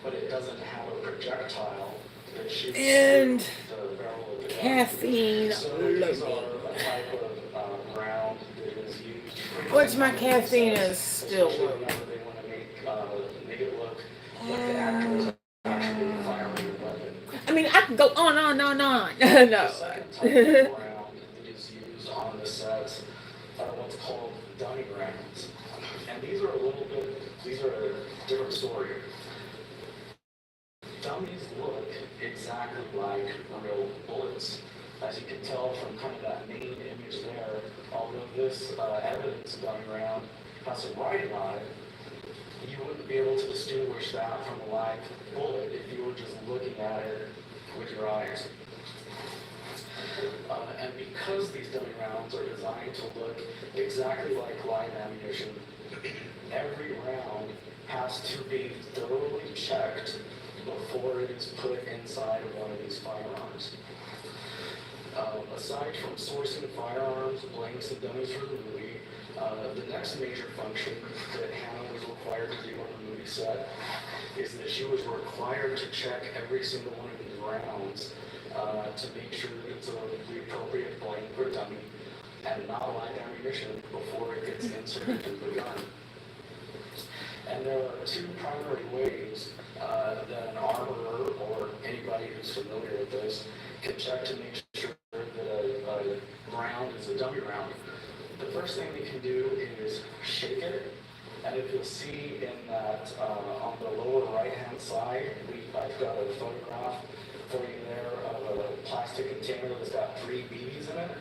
Speaker 3: but it doesn't have a projectile that shoots
Speaker 1: and
Speaker 3: the barrel of the gun.
Speaker 1: caffeine
Speaker 3: So
Speaker 1: loading.
Speaker 3: these are a type of round that is used for
Speaker 1: Which my caffeine is still low.
Speaker 3: whenever they want to make it look like the actor is actually firing a weapon.
Speaker 1: I mean, I can go on. No.
Speaker 3: The second type of round that is used on the sets are what's called dummy rounds. And these are a different story. Dummies look exactly like real bullets. As you can tell from kind of that main image there, although this evidence dummy round has some writing on it, you wouldn't be able to distinguish that from a live bullet if you were just looking at it with your eyes. And because these dummy rounds are designed to look exactly like live ammunition, every round has to be thoroughly checked before it is put inside of one of these firearms. Aside from sourcing firearms, blanks, and dummies for the movie, the next major function that Hannah was required to do on the movie set is that she was required to check every single one of these rounds to make sure that it's the appropriate blank or dummy and not live ammunition before it gets inserted into the gun. And there are two primary ways that an armorer or anybody who's familiar with this can check to make sure that a round is a dummy round. The first thing they can do is shake it, and if you'll see in that on the lower right-hand side, I've got a photograph for you there of a plastic container that's got 3 BBs in it.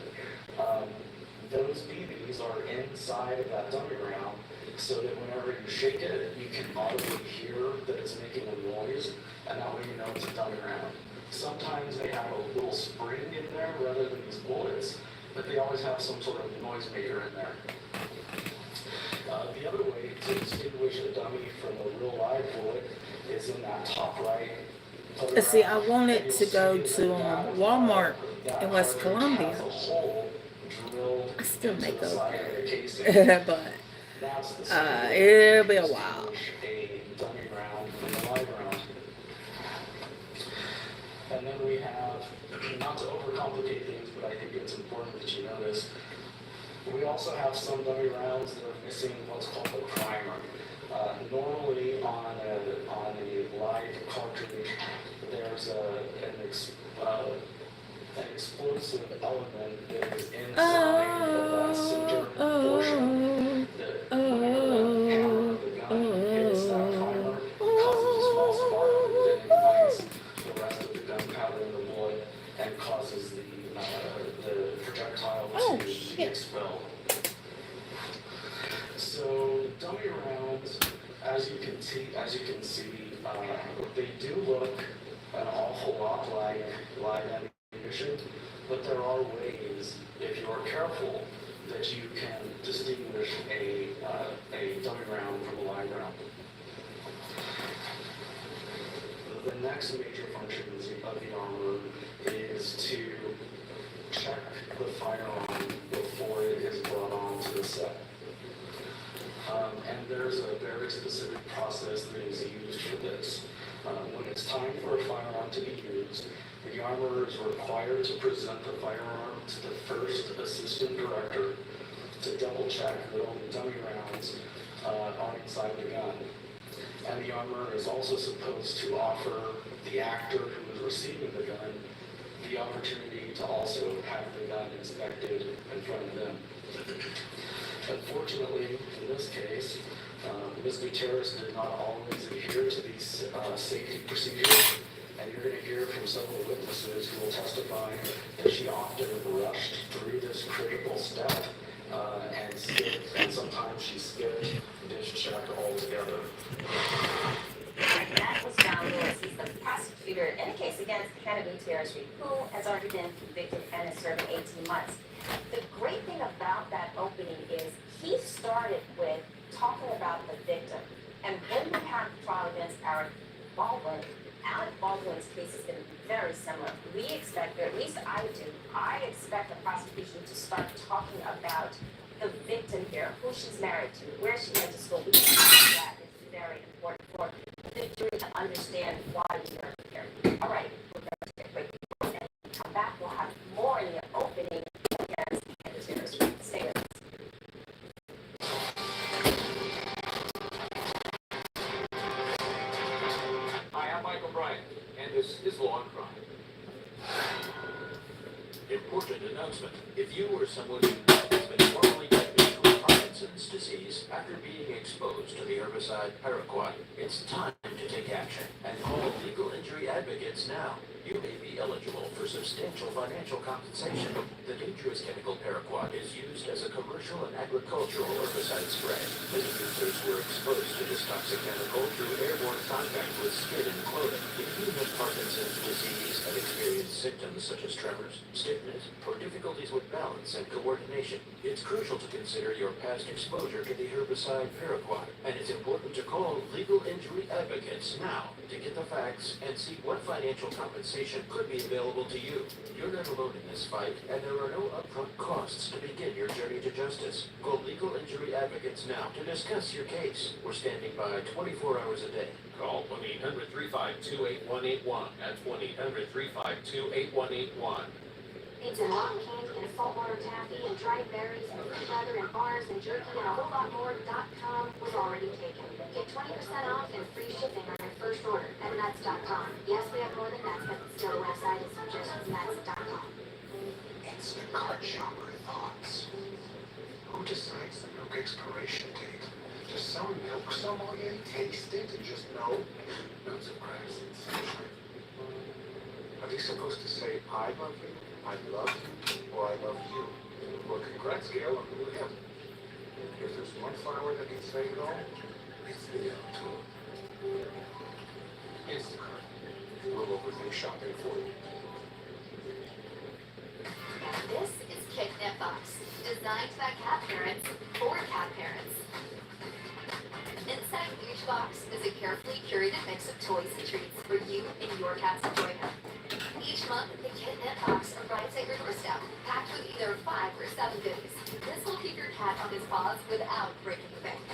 Speaker 3: Those BBs are inside of that dummy round, so that whenever you shake it, you can audibly hear that it's making a noise, and that way you know it's a dummy round. Sometimes they have a little spring in there rather than these bullets, but they always have some sort of noise maker in there. The other way to distinguish a dummy from a real live bullet is in that top right photograph.
Speaker 1: See, I wanted to go to Walmart in West Columbia. I still may go there, but it'll be a while.
Speaker 3: A dummy round from a live round. And then we have, not to overcomplicate things, but I think it's important that you know this, we also have some dummy rounds that are missing what's called a primer. Normally on a live cartridge, there's an explosive element that is inside of that center portion that whenever the hammer of the gun hits that primer, causes a small spark that ignites the rest of the gunpowder in the bullet and causes the projectile to be expelled. So dummy rounds, as you can see, they do look an awful lot like live ammunition, but there are ways, if you are careful, that you can distinguish a dummy round from a live round. The next major function of the armor is to check the firearm before it is brought onto the set. And there's a very specific process that is used for this. When it's time for a firearm to be used, the armorer is required to present the firearm to the first assistant director to double check that all the dummy rounds are inside the gun. And the armorer is also supposed to offer the actor who is receiving the gun the opportunity to also have the gun inspected in front of them. Unfortunately, in this case, Ms. Gutierrez did not always adhere to these safety procedures, and you're going to hear from several witnesses who will testify that she often rushed through this critical step and sometimes
Speaker 13: she's scared, and then she shot her all together.
Speaker 4: That was John Lewis. He's the prosecutor in a case against Hannah Gutierrez, who has already been convicted and is serving 18 months. The great thing about that opening is he started with talking about the victim. And when we have the trial against Alec Baldwin's case is going to be very similar. We expect, or at least I do, I expect the prosecution to start talking about the victim here, who she's married to, where she went to school. We think that is very important for the jury to understand why we are here. All right, we're going to take a break. And when we come back, we'll have more in the opening against Gutierrez. Stay with us.
Speaker 3: Hi, I'm Michael Bryant, and this is Law and Crime.
Speaker 14: Important announcement. If you or someone you know has been formally diagnosed with Parkinson's disease after being exposed to the herbicide paraquat, it's time to take action and call Legal Injury Advocates now. You may be eligible for substantial financial compensation. The dangerous chemical paraquat is used as a commercial and agricultural herbicide spray. Many users were exposed to this toxic chemical through airborne contact with skin and clothing. If you have Parkinson's disease and experience symptoms such as tremors, stiffness, or difficulties with balance and coordination, it's crucial to consider your past exposure to the herbicide paraquat. And it's important to call Legal Injury Advocates now to get the facts and see what financial compensation could be available to you. You're not alone in this fight, and there are no upfront costs to begin your journey to justice. Call Legal Injury Advocates now to discuss your case. We're standing by 24 hours a day.
Speaker 9: Call 1-800-352-8181. That's 1-800-352-8181.
Speaker 15: It's a cotton candy and saltwater taffy and dried berries and fruit leather and bars and jerky and a whole lot more.com was already taken. Get 20% off and free shipping on your first order at nuts.com. Yes, we have more than nuts, but still the website is just nuts.com.
Speaker 6: Instacart shopper thoughts. Who decides the milk expiration date? Does some milk sommelier taste it and just know? Not surprised. Are they supposed to say, I love you, I love you, or I love you? Well, congrats, Gail, on who him. If there's one flower that can say it all, it's the yellow tool. Instacart. We'll overthink shopping for you.
Speaker 8: This is Kicknip Box, designed by cat parents for cat parents. Inside each box is a carefully curated mix of toys and treats for you and your cat's enjoyment. Each month, the Kicknip Box arrives at your doorstep, packed with either 5 or 7 goodies. This will keep your cat on his paws without breaking the bank.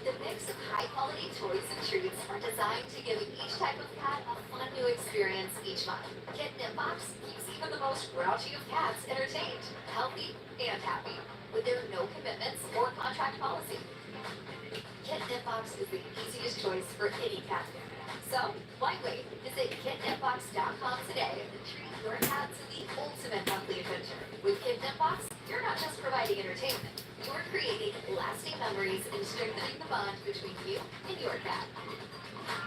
Speaker 8: The mix of high-quality toys and treats are designed to give each type of cat a fun new experience each month. Kicknip Box keeps even the most grouchy of cats entertained, healthy, and happy, with their no commitments or contract policy. Kicknip Box is the easiest choice for any cat parent. So, why wait? Visit KitnipBox.com today and treat your cat to the ultimate monthly adventure. With Kicknip Box, you're not just providing entertainment, you're creating lasting memories and strengthening the bond between you and your cat.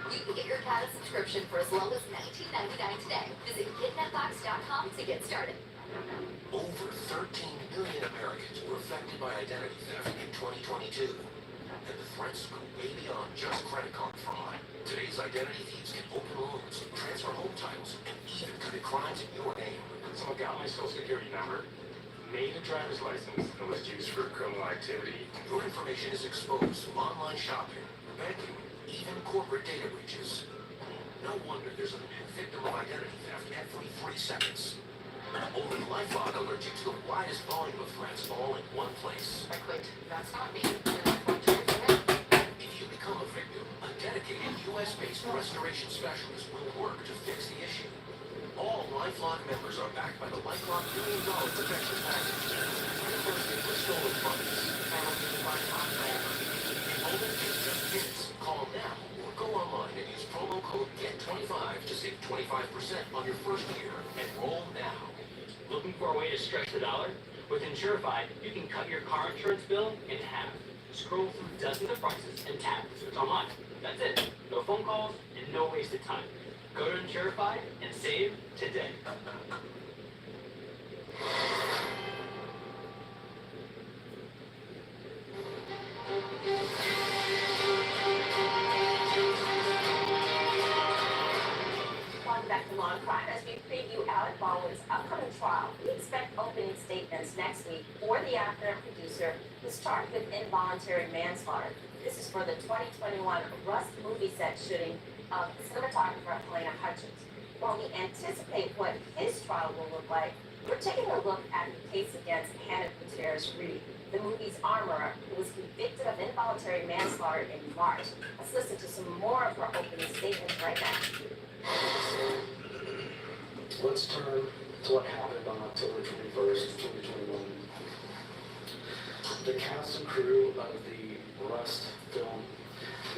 Speaker 8: You can get your cat a subscription for as low as $19.99 today. Visit KitnipBox.com to get started.
Speaker 6: Over 13 million Americans were affected by identity theft in 2022. And the threats go way beyond just credit card fraud. Today's identity thieves can open loans, transfer home titles, and even commit crimes in your name.
Speaker 13: Someone got my social security number, made a driver's license, and was used for criminal activity.
Speaker 6: Your information is exposed to online shopping, banking, even corporate data breaches. No wonder there's a new victim of identity theft every 3 seconds. Only LifeLock alerts you to the widest volume of threats all in one place.
Speaker 10: Like, wait, that's not me.
Speaker 6: If you become a victim, a dedicated U.S.-based restoration specialist will work to fix the issue. All LifeLock members are backed by the LifeLock $1 million protection package. Reimbursement for stolen funds. Penalty by contractor. Enrollment takes just minutes. Call now or go online and use promo code GET25 to save 25% on your first year. Enroll now.
Speaker 9: Looking for a way to stretch the dollar? With Insurify, you can cut your car insurance bill in half. Scroll through dozens of prices and tap switch online. That's it. No phone calls and no wasted time. Go to Insurify and save today.
Speaker 4: and producer, was charged with involuntary manslaughter. This is for the 2021 Rust movie set shooting of cinematographer Helena Hutchins. While we anticipate what his trial will look like, we're taking a look at the case against Hannah Gutierrez-Reed, the movie's armorer, who was convicted of involuntary manslaughter in March. Let's listen to some more of her opening statements right now.
Speaker 2: Let's turn to what happened on October 21st, 2021. The cast and crew of the Rust film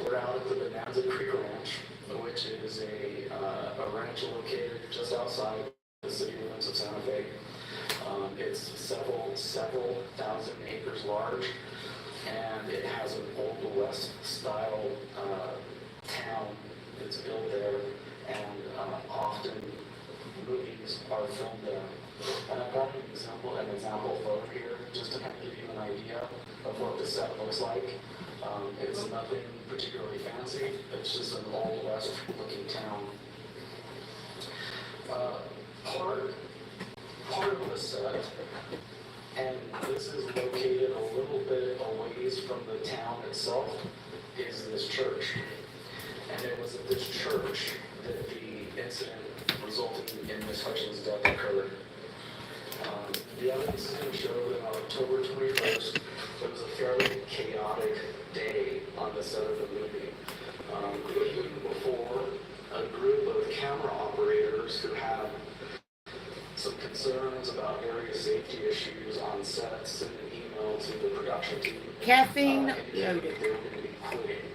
Speaker 2: were out at the Bonanza Creek Ranch, which is a ranch located just outside the city limits of Santa Fe. It's several thousand acres large, and it has an Old West style town that's built there, and often movies are filmed there. And I've got an example photo here, just to kind of give you an idea of what the set looks like. It's nothing particularly fancy, it's just an Old West looking town. Part of the set, and this is located a little bit away from the town itself, is this church. And it was at this church that the incident resulting in Miss Hutchins' death occurred. The evidence is going to show that on October 21st, it was a fairly chaotic day on the set of the movie. Even before, a group of camera operators who had some concerns about area safety issues on set sent an email to the production team.
Speaker 1: Caffeine
Speaker 2: They were going to be quitting.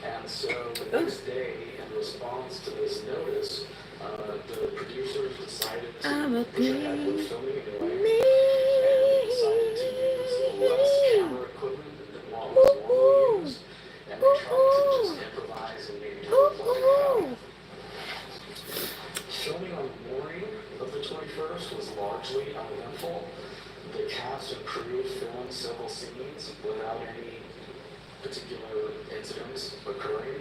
Speaker 2: And so the next day, in response to this notice, the producers decided to push ahead with filming anyway, and decided to use less camera equipment than what was normally used, and they tried to just improvise and maybe do a play out. Filming on the morning of the 21st was largely uneventful. The cast and crew filmed several scenes without any particular incidents occurring.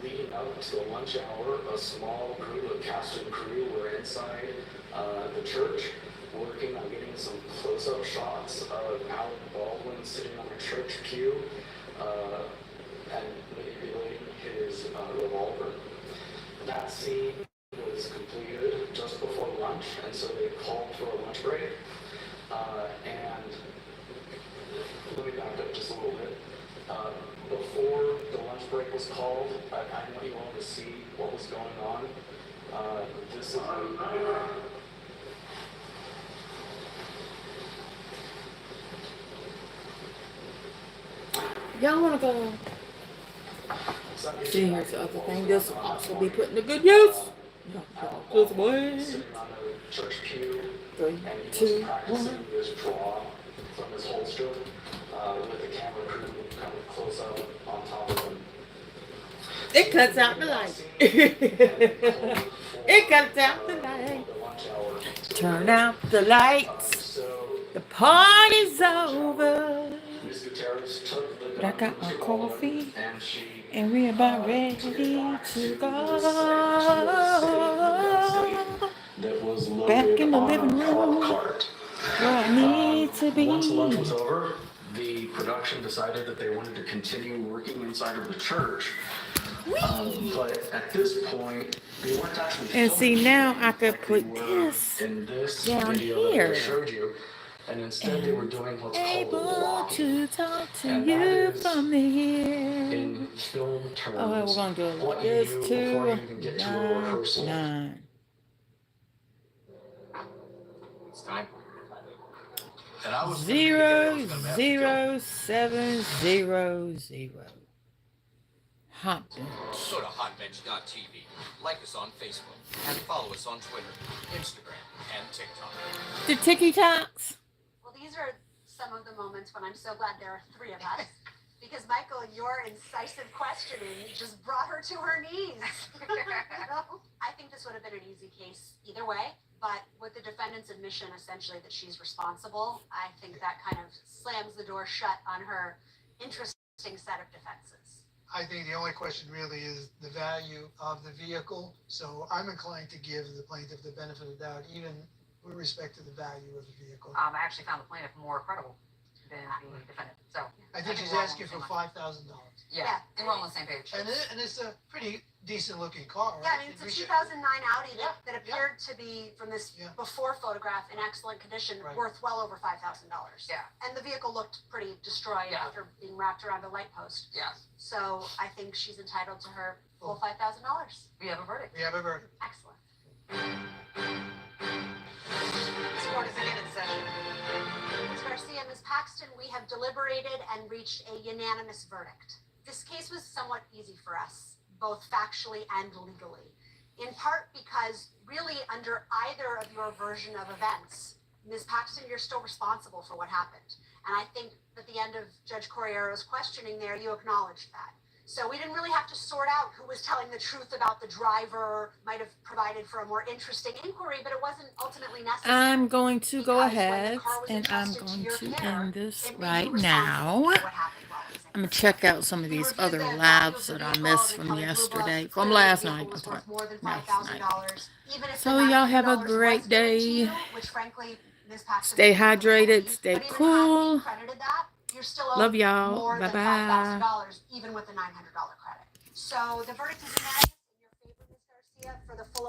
Speaker 2: Leading up to the lunch hour, a small group of cast and crew were inside the church working on getting some close-up shots of Alec Baldwin sitting on a church pew and manipulating his revolver. That scene was completed just before lunch, and so they called for a lunch break. And let me back up just a little bit. Before the lunch break was called, I want you all to see what was going on. This is
Speaker 1: Y'all want to go? See, here's the other thing. This will also be put into good use. This way. 3, 2, 1.
Speaker 2: this draw from his holster with the camera crew kind of close up on top of him.
Speaker 1: It cuts out the light. It cuts out the light. Turn out the lights. The party's over. But I got my coffee, and we're about ready to go. Back in the living room, where I need to be.
Speaker 2: Once lunch was over, the production decided that they wanted to continue working inside of the church. But at this point, they weren't actually.
Speaker 1: And see, now I could put this down here.
Speaker 2: And instead they were doing what's called
Speaker 1: able to talk to you from here.
Speaker 2: in film terms.
Speaker 1: Oh, we're going to do it like this too. 9.
Speaker 3: It's time.
Speaker 1: 00700. Hot bench.
Speaker 3: Go to hotbench.tv, like us on Facebook, and follow us on Twitter, Instagram, and TikTok.
Speaker 1: The TikToks.
Speaker 18: Well, these are some of the moments when I'm so glad there are 3 of us. Because, Michael, your incisive questioning just brought her to her knees. I think this would have been an easy case either way. But with the defendant's admission, essentially, that she's responsible, I think that kind of slams the door shut on her interesting set of defenses.
Speaker 23: I think the only question really is the value of the vehicle. So I'm inclined to give the plaintiff the benefit of the doubt, even with respect to the value of the vehicle.
Speaker 5: I actually found the plaintiff more credible than the defendant. So
Speaker 23: I think she's
Speaker 5: we're all on
Speaker 23: asking
Speaker 5: the
Speaker 23: for
Speaker 5: same line.
Speaker 23: $5,000.
Speaker 5: Yeah, and we're all on the same page.
Speaker 23: And it's a pretty decent looking car, right?
Speaker 18: Yeah, I mean, it's a
Speaker 23: We should-
Speaker 18: 2009 Audi
Speaker 23: Yeah,
Speaker 18: that appeared to be, from this
Speaker 23: Yeah.
Speaker 18: before photograph, in excellent condition,
Speaker 23: Right.
Speaker 18: worth well over $5,000.
Speaker 5: Yeah.
Speaker 18: And the vehicle looked pretty destroyed
Speaker 5: Yeah.
Speaker 18: after being wrapped around a light post.
Speaker 5: Yeah.
Speaker 18: So I think she's entitled to her full $5,000.
Speaker 5: We have a verdict.
Speaker 23: We have a verdict.
Speaker 18: Excellent.
Speaker 5: This court is again in session.
Speaker 18: Ms. Garcia, Ms. Paxton, we have deliberated and reached a unanimous verdict. This case was somewhat easy for us, both factually and legally, in part because really under either of your version of events, Ms. Paxton, you're still responsible for what happened. And I think at the end of Judge Corriero's questioning there, you acknowledged that. So we didn't really have to sort out who was telling the truth about the driver, might have provided for a more interesting inquiry, but it wasn't ultimately necessary.
Speaker 1: I'm going to go
Speaker 18: Because when the
Speaker 1: ahead
Speaker 18: car was
Speaker 1: and I'm
Speaker 18: entrusted
Speaker 1: going
Speaker 18: your
Speaker 1: to
Speaker 18: care,
Speaker 1: end this
Speaker 18: it made
Speaker 1: right
Speaker 18: you responsible
Speaker 1: now.
Speaker 18: for what happened while it was in
Speaker 1: I'm going to
Speaker 18: your
Speaker 1: check out some of
Speaker 18: We
Speaker 1: these
Speaker 18: reviewed
Speaker 1: other
Speaker 18: the value
Speaker 1: labs
Speaker 18: of the
Speaker 1: that I
Speaker 18: vehicle,
Speaker 1: missed
Speaker 18: the
Speaker 1: from
Speaker 18: colored blue
Speaker 1: yesterday.
Speaker 18: book.
Speaker 1: From
Speaker 18: Clearly,
Speaker 1: last
Speaker 18: the
Speaker 1: night.
Speaker 18: vehicle was
Speaker 1: That's
Speaker 18: worth
Speaker 1: right.
Speaker 18: more than
Speaker 1: Last night.
Speaker 18: $5,000. Even if
Speaker 1: So
Speaker 18: the
Speaker 1: y'all have a
Speaker 18: $900
Speaker 1: great
Speaker 18: was given to
Speaker 1: day.
Speaker 18: you, which frankly, Ms. Paxton
Speaker 1: Stay
Speaker 18: didn't really
Speaker 1: hydrated.
Speaker 18: believe,
Speaker 1: Stay
Speaker 18: but even
Speaker 1: cool.
Speaker 18: had we credited that, you're still owed
Speaker 1: Love y'all.
Speaker 18: more than
Speaker 1: Bye-bye.
Speaker 18: $5,000, even with the $900 credit. So the verdict is unanimous in your favor, Ms. Garcia, for the full